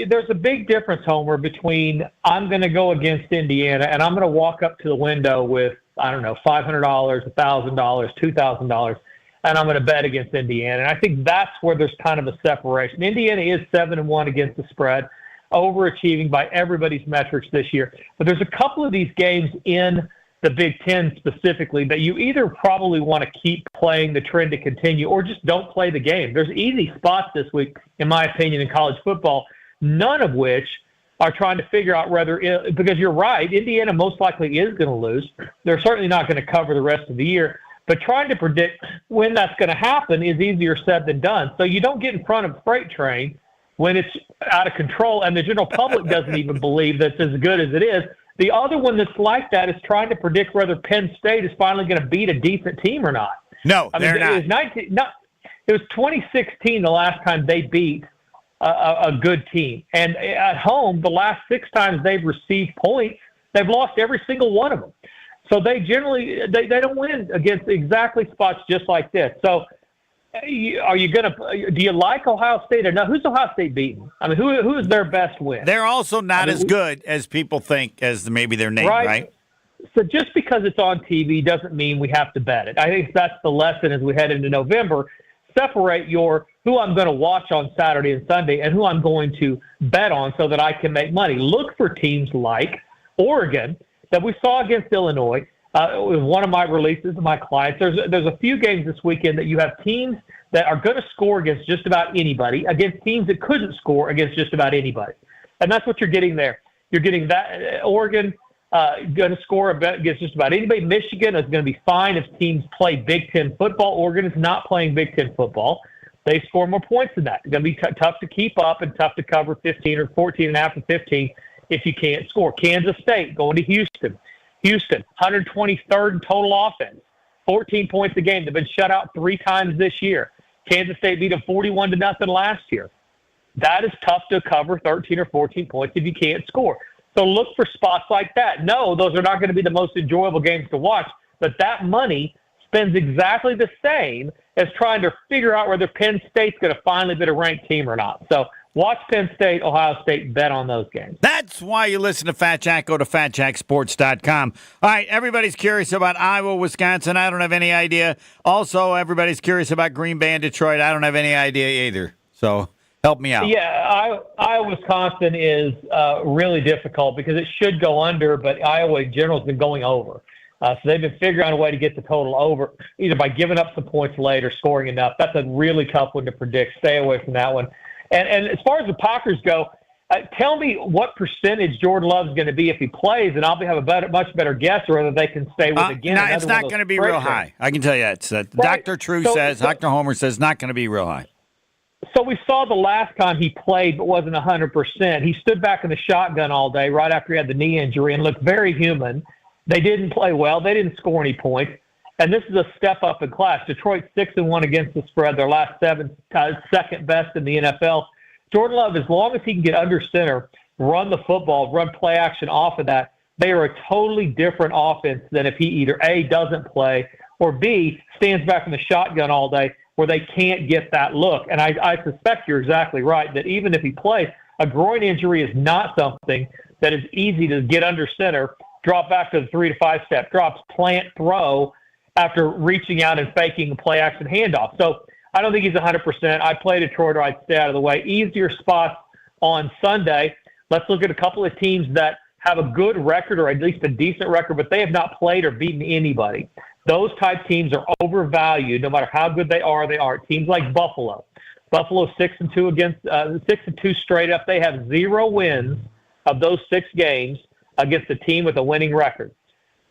Speaker 21: there's a big difference, Homer, between I'm going to go against Indiana and I'm going to walk up to the window with, I don't know, $500, $1,000, $2,000, and I'm going to bet against Indiana. And I think that's where there's kind of a separation. Indiana is 7-1 against the spread, overachieving by everybody's metrics this year. But there's a couple of these games in the Big Ten specifically that you either probably want to keep playing the trend to continue or just don't play the game. There's easy spots this week, in my opinion, in college football, none of which are trying to figure out whether – because you're right, Indiana most likely is going to lose. They're certainly not going to cover the rest of the year. But trying to predict when that's going to happen is easier said than done. So you don't get in front of a freight train when it's out of control and the general public doesn't even believe that's as good as it is. The other one that's like that is trying to predict whether Penn State is finally going to beat a decent team or not.
Speaker 2: No, they're not.
Speaker 21: It was 2016 the last time they beat a good team. And at home, the last 6 times they've received points, they've lost every single one of them. So they generally they don't win against exactly spots just like this. So do you like Ohio State or no? Who's Ohio State beating? I mean, who is their best win?
Speaker 2: They're also not as good as people think as maybe their name, right?
Speaker 21: So just because it's on TV doesn't mean we have to bet it. I think that's the lesson as we head into November. Separate who I'm going to watch on Saturday and Sunday and who I'm going to bet on so that I can make money. Look for teams like Oregon that we saw against Illinois. It was one of my releases of my clients. There's a few games this weekend that you have teams that are going to score against just about anybody, against teams that couldn't score against just about anybody. And that's what you're getting there. You're getting that Oregon going to score against just about anybody. Michigan is going to be fine if teams play Big Ten football. Oregon is not playing Big Ten football. They score more points than that. It's going to be tough to keep up and tough to cover 15 or 14.5 or 15 if you can't score. Kansas State going to Houston. Houston, 123rd in total offense, 14 points a game. They've been shut out 3 times this year. Kansas State beat them 41-0 last year. That is tough to cover 13 or 14 points if you can't score. So look for spots like that. No, those are not going to be the most enjoyable games to watch, but that money spends exactly the same as trying to figure out whether Penn State's going to finally be a ranked team or not. So watch Penn State, Ohio State, bet on those games.
Speaker 2: That's why you listen to Fat Jack. Go to fatjacksports.com. All right, everybody's curious about Iowa, Wisconsin. I don't have any idea. Also, everybody's curious about Green Bay and Detroit. I don't have any idea either. So help me out.
Speaker 21: Yeah, Iowa, Wisconsin is really difficult because it should go under, but Iowa in general has been going over. So they've been figuring out a way to get the total over, either by giving up some points late or scoring enough. That's a really tough one to predict. Stay away from that one. And as far as the Packers go, tell me what percentage Jordan Love's going to be if he plays, and I'll have a much better guess whether they can stay with again.
Speaker 2: No, it's not going to be real high. I can tell you that. Right. Dr. True says, Dr. Homer says, not going to be real high.
Speaker 21: So we saw the last time he played but wasn't 100%. He stood back in the shotgun all day right after he had the knee injury and looked very human. They didn't play well. They didn't score any points. And this is a step up in class. Detroit 6-1 against the spread. Their last 7, second best in the NFL. Jordan Love, as long as he can get under center, run the football, run play action off of that, they are a totally different offense than if he either A, doesn't play, or B, stands back in the shotgun all day where they can't get that look. And I suspect you're exactly right that even if he plays, a groin injury is not something that is easy to get under center, drop back to the 3 to 5 step drops, plant, throw, after reaching out and faking a play-action handoff. So I don't think he's 100%. I play Detroit or I'd stay out of the way. Easier spots on Sunday. Let's look at a couple of teams that have a good record or at least a decent record, but they have not played or beaten anybody. Those type teams are overvalued no matter how good they are. Teams like Buffalo. Buffalo 6-2 against 6-2 straight up. They have 0 wins of those 6 games against a team with a winning record.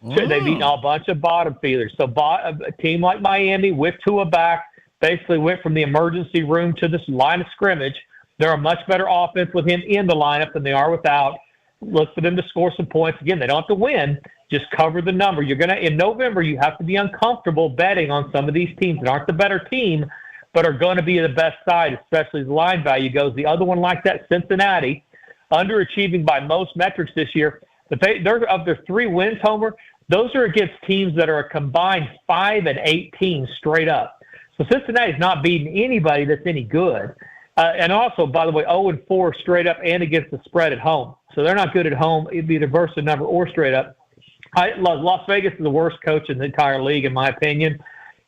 Speaker 21: So they've beaten a bunch of bottom feeders. So a team like Miami with Tua back basically went from the emergency room to this line of scrimmage. They're a much better offense with him in the lineup than they are without. Look for them to score some points. Again, they don't have to win. Just cover the number. In November, you have to be uncomfortable betting on some of these teams that aren't the better team, but are going to be the best side, especially as line value goes. The other one like that, Cincinnati, underachieving by most metrics this year. But they're of their 3 wins, Homer, those are against teams that are a combined 5-18 straight up. So Cincinnati's not beating anybody that's any good. And also, by the way, 0-4 straight up and against the spread at home. So they're not good at home, either versus the number or straight up. Las Vegas is the worst coach in the entire league, in my opinion.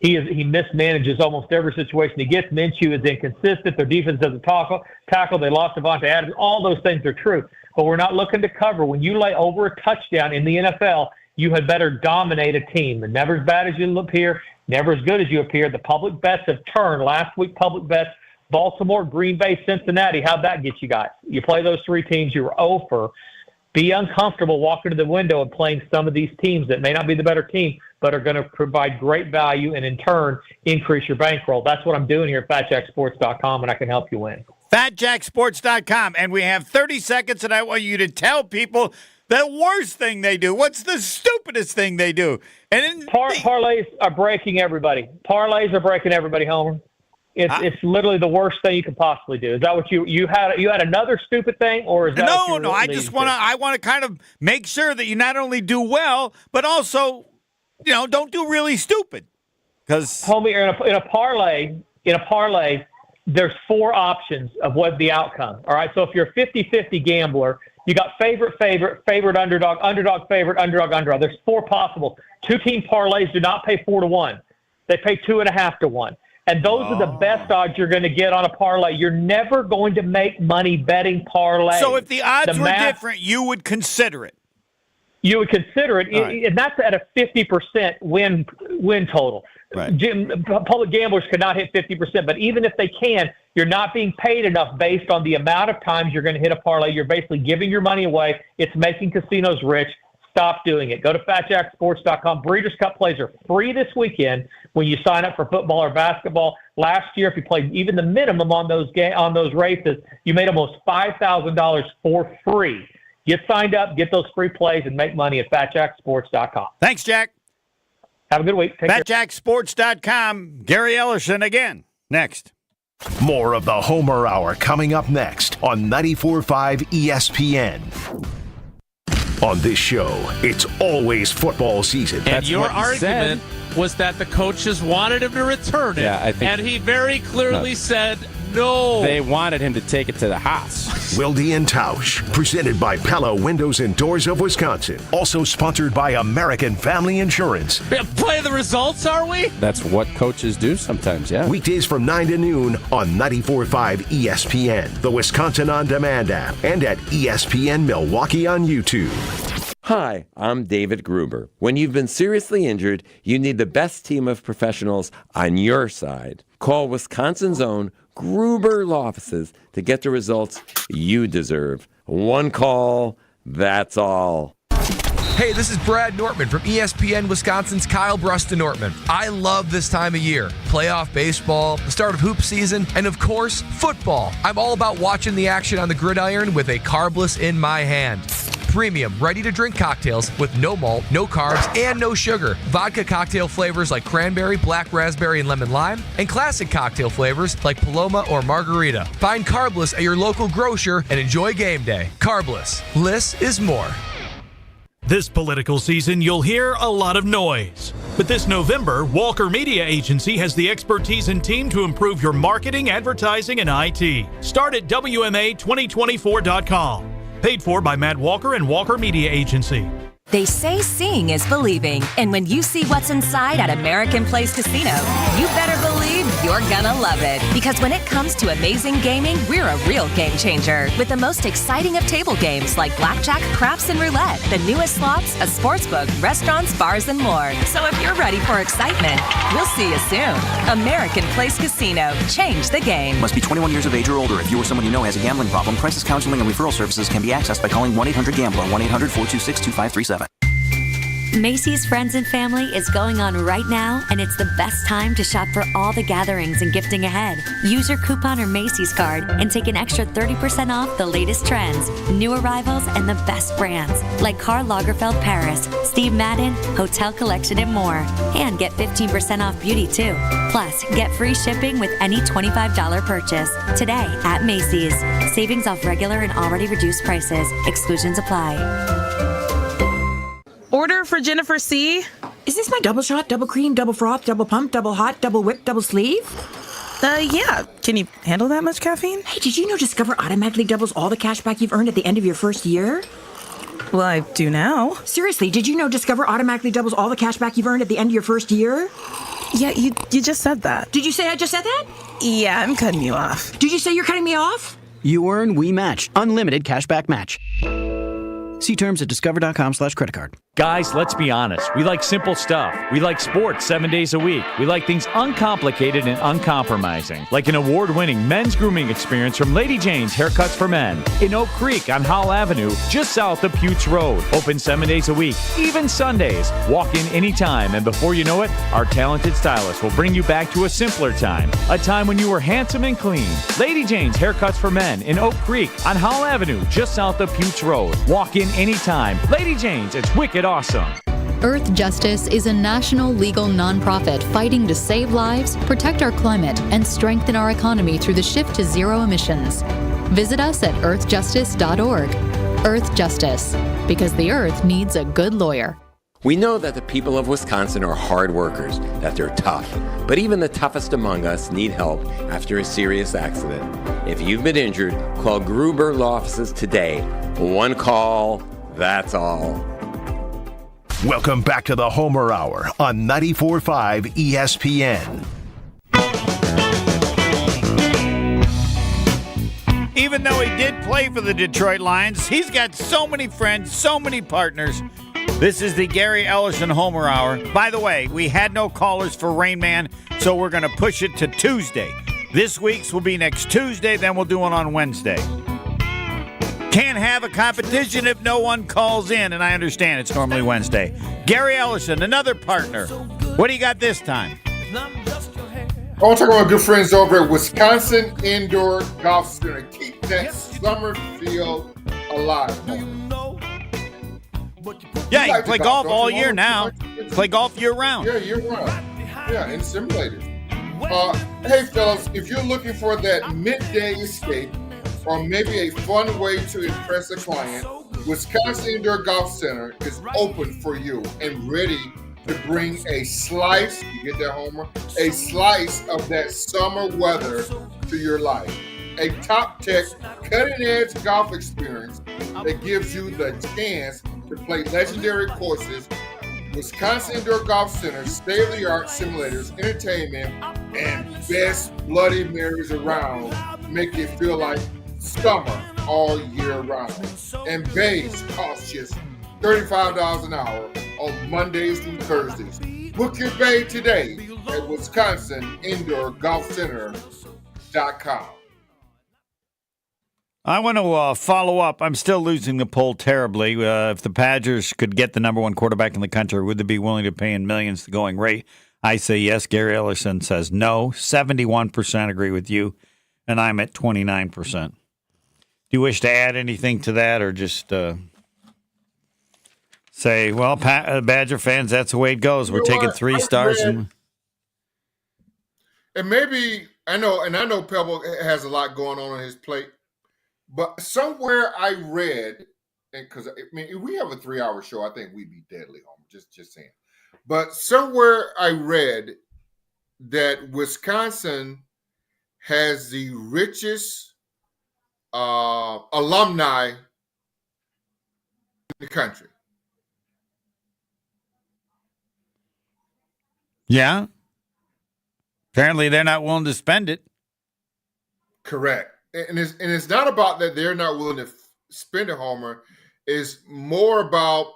Speaker 21: He mismanages almost every situation he gets. Minshew is inconsistent. Their defense doesn't tackle. They lost Devontae Adams. All those things are true. But we're not looking to cover. When you lay over a touchdown in the NFL, you had better dominate a team. And never as bad as you appear, never as good as you appear. The public bets have turned. Last week, public bets, Baltimore, Green Bay, Cincinnati. How'd that get you guys? You play those 3 teams, you were over. Be uncomfortable walking to the window and playing some of these teams that may not be the better team, but are going to provide great value and, in turn, increase your bankroll. That's what I'm doing here at FatJackSports.com, and I can help you win.
Speaker 2: FatJackSports.com, and we have 30 seconds, and I want you to tell people the worst thing they do. What's the stupidest thing they do? And
Speaker 21: parlays are breaking everybody. Parlays are breaking everybody, Homer. It's literally the worst thing you could possibly do. Is that what you had? You had another stupid thing, or is that
Speaker 2: no? I just want to kind of make sure that you not only do well, but also, don't do really stupid. Because
Speaker 21: homie, in a parlay, there's 4 options of what the outcome. All right, so if you're a 50-50 gambler, you got favorite, underdog, favorite, underdog. There's 4 possible. 2-team parlays do not pay 4-1; they pay 2.5-1. And those are the best odds you're going to get on a parlay. You're never going to make money betting parlay.
Speaker 2: So if the odds were different, you would consider it.
Speaker 21: You would consider it, right. And that's at a 50% win total.
Speaker 2: Right.
Speaker 21: Public gamblers cannot hit 50%, but even if they can, you're not being paid enough based on the amount of times you're going to hit a parlay. You're basically giving your money away. It's making casinos rich. Stop doing it. Go to FatJackSports.com. Breeders' Cup plays are free this weekend when you sign up for football or basketball. Last year, if you played even the minimum on those races, you made almost $5,000 for free. Get signed up, get those free plays, and make money at FatJackSports.com.
Speaker 2: Thanks, Jack.
Speaker 21: Have a good week.
Speaker 2: FatJackSports.com. Gary Ellerson again. Next.
Speaker 1: More of the Homer Hour coming up next on 94.5 ESPN. On this show, it's always football season.
Speaker 3: And your argument was that the coaches wanted him to return it.
Speaker 9: Yeah, I think,
Speaker 3: and he very clearly said no.
Speaker 9: They wanted him to take it to the house.
Speaker 1: Wilde and Tausch, presented by Pella Windows and Doors of Wisconsin. Also sponsored by American Family Insurance.
Speaker 3: Play the results, are we?
Speaker 9: That's what coaches do sometimes, yeah.
Speaker 1: Weekdays from 9 to noon on 94.5 ESPN, the Wisconsin On Demand app, and at ESPN Milwaukee on YouTube.
Speaker 22: Hi, I'm David Gruber. When you've been seriously injured, you need the best team of professionals on your side. Call Wisconsin's own Gruber Law Offices to get the results you deserve. One call, that's all.
Speaker 23: Hey, this is Brad Nortman from ESPN Wisconsin's Kyle Brust and Nortman. I love this time of year. Playoff baseball, the start of hoop season, and of course, football. I'm all about watching the action on the gridiron with a carbless in my hand. Premium, ready-to-drink cocktails with no malt, no carbs, and no sugar. Vodka cocktail flavors like cranberry, black raspberry, and lemon lime. And classic cocktail flavors like Paloma or Margarita. Find Carbless at your local grocer and enjoy game day. Carbless. Less is more.
Speaker 24: This political season, you'll hear a lot of noise. But this November, Walker Media Agency has the expertise and team to improve your marketing, advertising, and IT. Start at WMA2024.com. Paid for by Matt Walker and Walker Media Agency.
Speaker 25: They say seeing is believing, and when you see what's inside at American Place Casino, you better believe you're gonna love it. Because when it comes to amazing gaming, we're a real game changer. With the most exciting of table games like blackjack, craps, and roulette, the newest slots, a sportsbook, restaurants, bars, and more. So if you're ready for excitement, we'll see you soon. American Place Casino. Change the game.
Speaker 13: Must be 21 years of age or older. If you or someone you know has a gambling problem, crisis counseling and referral services can be accessed by calling 1-800-GAMBLER, 1-800-426-2537.
Speaker 4: Macy's Friends and Family is going on right now, and it's the best time to shop for all the gatherings and gifting ahead. Use your coupon or Macy's card and take an extra 30% off the latest trends, new arrivals, and the best brands like Karl Lagerfeld Paris, Steve Madden, Hotel Collection, and more. And get 15% off beauty too. Plus, get free shipping with any $25 purchase today at Macy's. Savings off regular and already reduced prices. Exclusions apply.
Speaker 5: Order for Jennifer C.
Speaker 14: Is this my double shot, double cream, double froth, double pump, double hot, double whip, double sleeve?
Speaker 5: Yeah. Can you handle that much caffeine?
Speaker 14: Hey, did you know Discover automatically doubles all the cash back you've earned at the end of your first year?
Speaker 5: Well, I do now.
Speaker 14: Seriously, did you know Discover automatically doubles all the cash back you've earned at the end of your first year?
Speaker 5: Yeah, you just said that.
Speaker 14: Did you say I just said that?
Speaker 5: Yeah, I'm cutting you off.
Speaker 14: Did you say you're cutting me off?
Speaker 6: You earn, we match. Unlimited cashback match. See terms at discover.com/creditcard.
Speaker 7: Guys, let's be honest. We like simple stuff. We like sports 7 days a week. We like things uncomplicated and uncompromising. Like an award-winning men's grooming experience from Lady Jane's Haircuts for Men in Oak Creek on Howell Avenue, just south of Putes Road. Open 7 days a week, even Sundays. Walk in anytime, and before you know it, our talented stylist will bring you back to a simpler time. A time when you were handsome and clean. Lady Jane's Haircuts for Men in Oak Creek on Howell Avenue, just south of Putes Road. Walk in anytime. Lady Jane's, it's wicked awesome.
Speaker 8: Earth Justice is a national legal nonprofit fighting to save lives, protect our climate, and strengthen our economy through the shift to zero emissions. Visit us at earthjustice.org. Earth Justice, because the earth needs a good lawyer.
Speaker 22: We know that the people of Wisconsin are hard workers, that they're tough. But even the toughest among us need help after a serious accident. If you've been injured, call Gruber Law Offices today. One call, that's all.
Speaker 1: Welcome back to the Homer Hour on 94.5 ESPN.
Speaker 2: Even though he did play for the Detroit Lions, he's got so many friends, so many partners. This is the Gary Ellerson Homer Hour. By the way, we had no callers for Rain Man, so we're going to push it to Tuesday. This week's will be next Tuesday, then we'll do one on Wednesday. Can't have a competition if no one calls in, and I understand it's normally Wednesday. Gary Ellerson, another partner. What do you got this time?
Speaker 26: I want to talk about good friends over at Wisconsin Indoor Golf Center. Keep that summer feel alive.
Speaker 2: Yeah, you play golf all year now. Play golf year round.
Speaker 26: Yeah, year round. Yeah, in simulators. Hey, fellas, if you're looking for that midday escape or maybe a fun way to impress a client, Wisconsin Indoor Golf Center is open for you and ready to bring a slice, you get that, Homer? A slice of that summer weather to your life. A top-tech, cutting-edge golf experience that gives you the chance to play legendary courses. Wisconsin Indoor Golf Center, state-of-the-art simulators, entertainment, and best Bloody Marys around make it feel like summer all year round. And bays cost just $35 an hour on Mondays through Thursdays. Book your bay today at WisconsinIndoorGolfCenter.com.
Speaker 2: I want to follow up. I'm still losing the poll terribly. If the Badgers could get the number one quarterback in the country, would they be willing to pay in millions the going rate? I say yes. Gary Ellerson says no. 71% agree with you, and I'm at 29%. Do you wish to add anything to that, or just say, well, Badger fans, that's the way it goes. We're taking 3 stars.
Speaker 26: And maybe, I know Pebble has a lot going on his plate, but somewhere I read, because I mean, if we have a 3-hour show, I think we'd be deadly home. Just saying. But somewhere I read that Wisconsin has the richest alumni in the country.
Speaker 2: Yeah. Apparently, they're not willing to spend it.
Speaker 26: Correct. And it's not about that they're not willing to spend a Homer. It's more about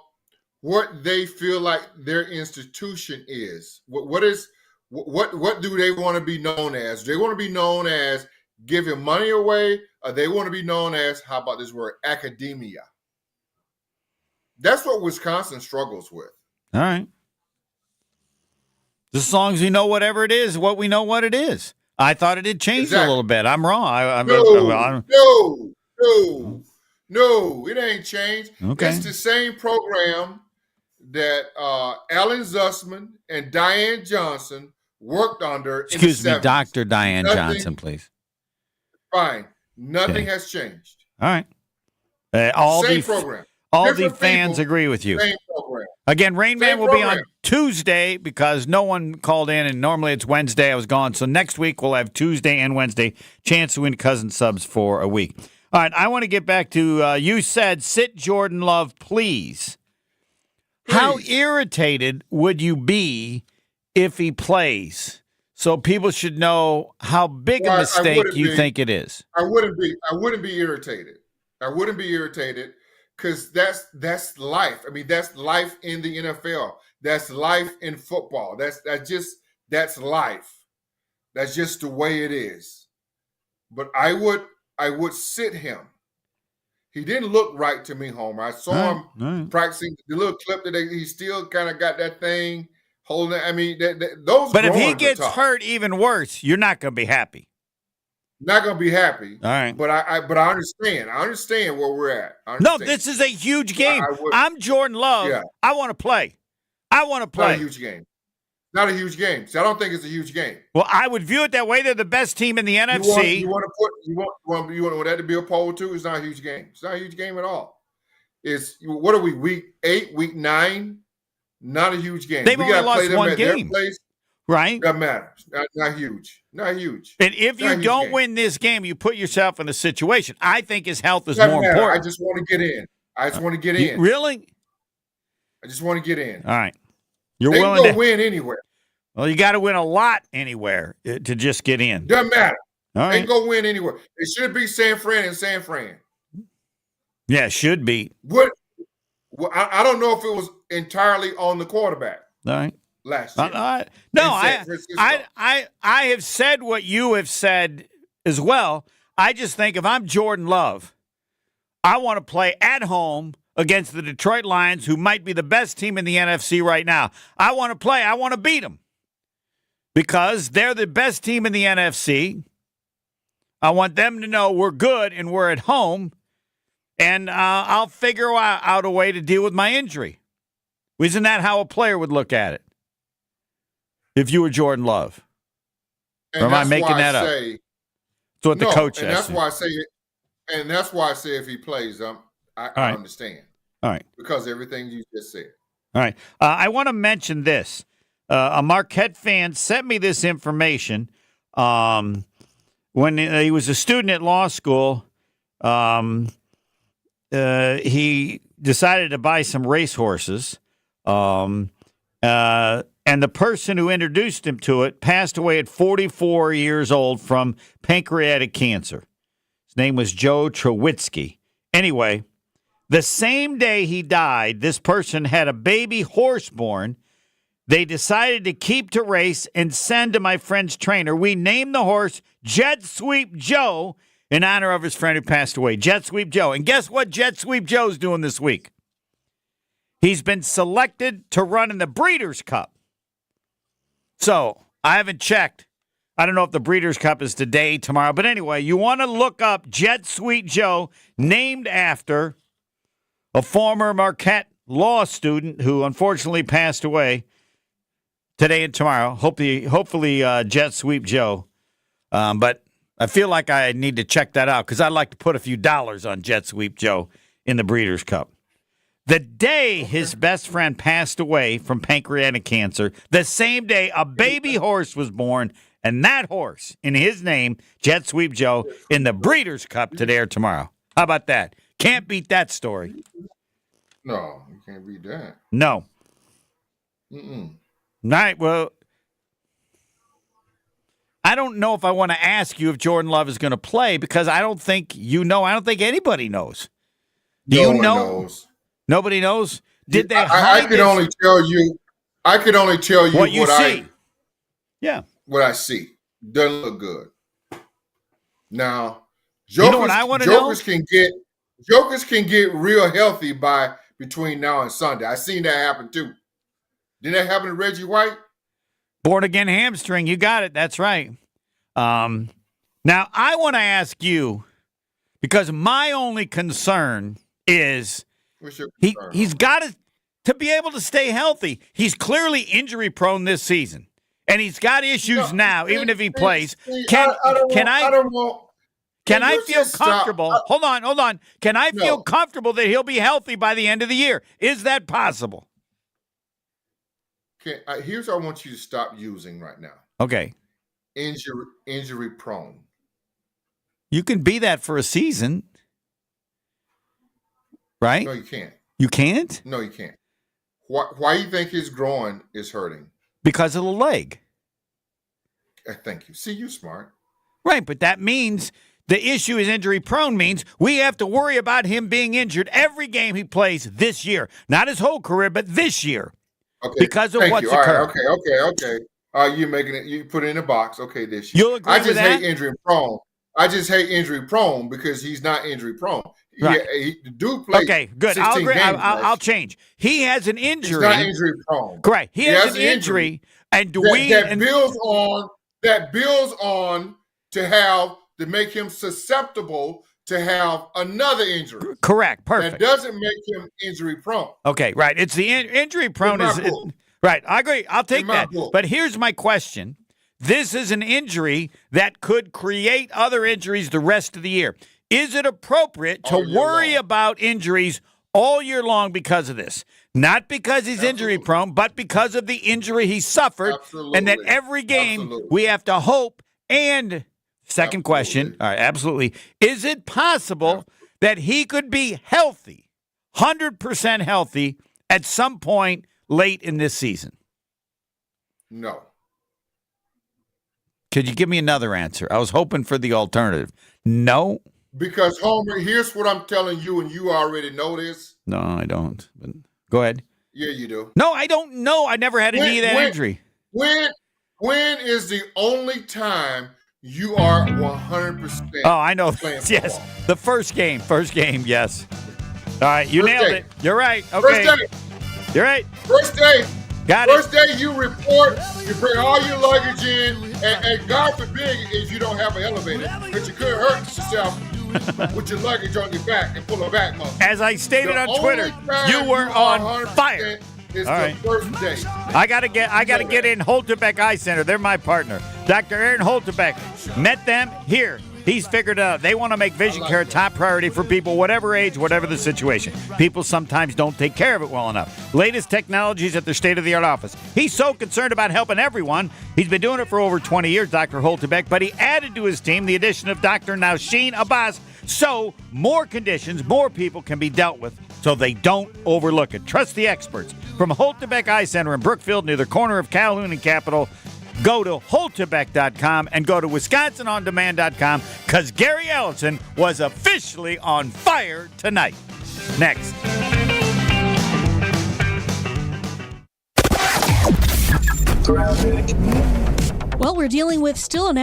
Speaker 26: what they feel like their institution is. What do they want to be known as? Do they want to be known as giving money away, or they want to be known as, how about this word, academia? That's what Wisconsin struggles with.
Speaker 2: All right. Just as long as we know whatever it is, what we know what it is. I thought it had changed a little bit. I'm wrong.
Speaker 26: No, it ain't changed.
Speaker 2: Okay.
Speaker 26: It's the same program that Alan Zussman and Diane Johnson worked under.
Speaker 2: Excuse
Speaker 26: in the
Speaker 2: me,
Speaker 26: 70s.
Speaker 2: Dr. Diane
Speaker 26: Nothing-
Speaker 2: Johnson, please.
Speaker 26: Fine. Nothing
Speaker 2: Okay.
Speaker 26: has changed.
Speaker 2: All right. All
Speaker 26: Same
Speaker 2: the
Speaker 26: program.
Speaker 2: all the
Speaker 26: Different
Speaker 2: fans
Speaker 26: people,
Speaker 2: agree with you.
Speaker 26: Same program.
Speaker 2: Again, Rain Man
Speaker 26: Same
Speaker 2: will be on
Speaker 26: program.
Speaker 2: Tuesday because no one called in, and normally it's Wednesday. I was gone. So next week we'll have Tuesday and Wednesday. Chance to win cousin subs for a week. All right, I want to get back to you said sit Jordan Love, please. How irritated would you be if he plays? So people should know how big a mistake you think it is.
Speaker 26: I wouldn't be irritated. I wouldn't be irritated because that's life. I mean, that's life in the NFL. That's life in football. That's life. That's just the way it is. But I would sit him. He didn't look right to me, Homer. I saw him practicing the little clip that he still kind of got that thing holding it. I mean, those.
Speaker 2: But if he
Speaker 26: groins are
Speaker 2: gets
Speaker 26: tough.
Speaker 2: hurt even worse, you're not going to be happy.
Speaker 26: Not going to be happy.
Speaker 2: All right.
Speaker 26: But I understand. I understand where we're at.
Speaker 2: No, this is a huge game. I'm Jordan Love.
Speaker 26: Yeah.
Speaker 2: I want to play.
Speaker 26: Not a huge game. Not a huge game. So I don't think it's a huge game.
Speaker 2: Well, I would view it that way. They're the best team in the NFC.
Speaker 26: You want that to be a poll too? It's not a huge game. It's not a huge game at all. It's what are we? Week 8, week 9? Not a huge game.
Speaker 2: They've
Speaker 26: we
Speaker 2: only
Speaker 26: gotta
Speaker 2: lost
Speaker 26: play them
Speaker 2: one
Speaker 26: at
Speaker 2: game.
Speaker 26: Their place.
Speaker 2: Right?
Speaker 26: Doesn't matter. Not huge. Not huge.
Speaker 2: And if you don't win this game, you put yourself in a situation. I think his health is more important.
Speaker 26: I just want to get in. I just want to get in.
Speaker 2: Really?
Speaker 26: I just want to get in.
Speaker 2: All right. You're
Speaker 26: They
Speaker 2: willing
Speaker 26: can
Speaker 2: to
Speaker 26: go win anywhere.
Speaker 2: Well, you got to win a lot anywhere to just get in.
Speaker 26: Doesn't matter.
Speaker 2: All
Speaker 26: They
Speaker 2: right.
Speaker 26: can go win anywhere. It should be San Fran and San Fran.
Speaker 2: Yeah, should be.
Speaker 26: What? Well, I don't know if it was entirely on the quarterback
Speaker 2: All right.
Speaker 26: last year.
Speaker 2: No,
Speaker 26: in San Francisco.
Speaker 2: I have said what you have said as well. I just think if I'm Jordan Love, I want to play at home against the Detroit Lions, who might be the best team in the NFC right now. I want to play. I want to beat them because they're the best team in the NFC. I want them to know we're good and we're at home, and I'll figure out a way to deal with my injury. Isn't that how a player would look at it? If you were Jordan Love.
Speaker 26: And
Speaker 2: or am I
Speaker 26: that's
Speaker 2: making
Speaker 26: why
Speaker 2: that up?
Speaker 26: say,
Speaker 2: That's what the coach
Speaker 26: and
Speaker 2: has
Speaker 26: that's
Speaker 2: to.
Speaker 26: why I say and that's why I say if he plays, I
Speaker 2: right.
Speaker 26: understand.
Speaker 2: All right.
Speaker 26: Because everything you just said.
Speaker 2: All right. I want to mention this. A Marquette fan sent me this information. When he was a student at law school, he decided to buy some racehorses. And the person who introduced him to it passed away at 44 years old from pancreatic cancer. His name was Joe Trowitsky. Anyway, the same day he died, this person had a baby horse born. They decided to keep to race and send to my friend's trainer. We named the horse Jet Sweep Joe in honor of his friend who passed away, Jet Sweep Joe. And guess what Jet Sweep Joe's doing this week? He's been selected to run in the Breeders' Cup. So, I haven't checked. I don't know if the Breeders' Cup is today, tomorrow. But anyway, you want to look up Jet Sweep Joe, named after a former Marquette law student who unfortunately passed away today and tomorrow. Hopefully Jet Sweep Joe. But I feel like I need to check that out because I'd like to put a few dollars on Jet Sweep Joe in the Breeders' Cup. The day his best friend passed away from pancreatic cancer, the same day a baby horse was born, and that horse, in his name, Jet Sweep Joe, in the Breeders' Cup today or tomorrow. How about that? Can't beat that story.
Speaker 26: No, you can't beat that.
Speaker 2: No.
Speaker 26: Mm-mm.
Speaker 2: Right, well, I don't know if I want to ask you if Jordan Love is going to play because I don't think you know. I don't think anybody knows. Do
Speaker 26: No
Speaker 2: you
Speaker 26: one
Speaker 2: know?
Speaker 26: knows.
Speaker 2: Nobody knows? Did they
Speaker 26: I
Speaker 2: hide
Speaker 26: could
Speaker 2: this?
Speaker 26: only tell you. I could only tell you
Speaker 2: What you see.
Speaker 26: Yeah. What I see. Doesn't look good. Now,
Speaker 2: You know what I wanna know?
Speaker 26: Jokers can get real healthy by between now and Sunday. I seen that happen too. Didn't that happen to Reggie White?
Speaker 2: Born again hamstring. You got it. That's right. Now, I want to ask you, because my only concern is he's got to be able to stay healthy. He's clearly injury prone this season, and he's got issues now, even if he plays. Can I feel comfortable? Hold on. Can I feel comfortable that he'll be healthy by the end of the year? Is that possible?
Speaker 26: Here's what I want you to stop using right now.
Speaker 2: Okay.
Speaker 26: Injury prone.
Speaker 2: You can be that for a season, right?
Speaker 26: No, you can't.
Speaker 2: You can't?
Speaker 26: No, you can't. Why do you think his groin is hurting?
Speaker 2: Because of the leg.
Speaker 26: Thank you. See, you're smart.
Speaker 2: Right, but that means the issue is injury prone means we have to worry about him being injured every game he plays this year. Not his whole career, but this year.
Speaker 26: Okay.
Speaker 2: Because of what's occurred.
Speaker 26: Okay. You're making it. You put it in a box. Okay, this year.
Speaker 2: You'll agree with that?
Speaker 26: I just hate injury prone. I just hate injury prone because he's not injury prone.
Speaker 2: Right.
Speaker 26: The dude played.
Speaker 2: Okay, good. I'll agree. I'll change. He has an injury.
Speaker 26: He's not injury prone.
Speaker 2: Correct. He has an injury, and
Speaker 26: that builds on to make him susceptible to have another injury.
Speaker 2: Correct. Perfect.
Speaker 26: That doesn't make him injury prone.
Speaker 2: Okay, right. It's the injury prone right. I agree. I'll take that. But here's my question. This is an injury that could create other injuries the rest of the year. Is it appropriate to worry about injuries all year long because of this? Not because he's injury prone, but because of the injury he suffered.
Speaker 26: Absolutely.
Speaker 2: And that every game we have to hope. And second question, all right, absolutely. Is it possible that he could be healthy, 100% healthy, at some point late in this season?
Speaker 26: No.
Speaker 2: Could you give me another answer? I was hoping for the alternative. No.
Speaker 26: Because, Homer, here's what I'm telling you, and you already know this.
Speaker 2: No, I don't. But go ahead.
Speaker 26: Yeah, you do.
Speaker 2: No, I don't know. I never had any of that injury.
Speaker 26: When is the only time you are 100%?
Speaker 2: Oh, I know. Yes. The first game, yes. All right, you nailed it. You're right. Okay.
Speaker 26: First day.
Speaker 2: You're right.
Speaker 26: First day.
Speaker 2: Got it.
Speaker 26: First day you report, you bring all your luggage in, and God forbid if you don't have an elevator, but you could hurt yourself with your luggage on your back and pull a back muscle.
Speaker 2: As I stated on Twitter, you were on fire.
Speaker 26: It's
Speaker 2: all
Speaker 26: the
Speaker 2: right.
Speaker 26: first day.
Speaker 2: I gotta get in Holterbeck Eye Center. They're my partner. Dr. Aaron Holterbeck. Met them here. He's figured out they want to make vision care a top priority for people, whatever age, whatever the situation. People sometimes don't take care of it well enough. Latest technologies at their state-of-the-art office. He's so concerned about helping everyone. He's been doing it for over 20 years, Dr. Holterbeck, but he added to his team the addition of Dr. Nausheen Abbas, so more conditions, more people can be dealt with so they don't overlook it. Trust the experts. From Holterbeck Eye Center in Brookfield near the corner of Calhoun and Capitol, go to Holterbeck.com and go to WisconsinOnDemand.com because Gary Ellerson was officially on fire tonight. Next.
Speaker 10: Well, we're dealing with still an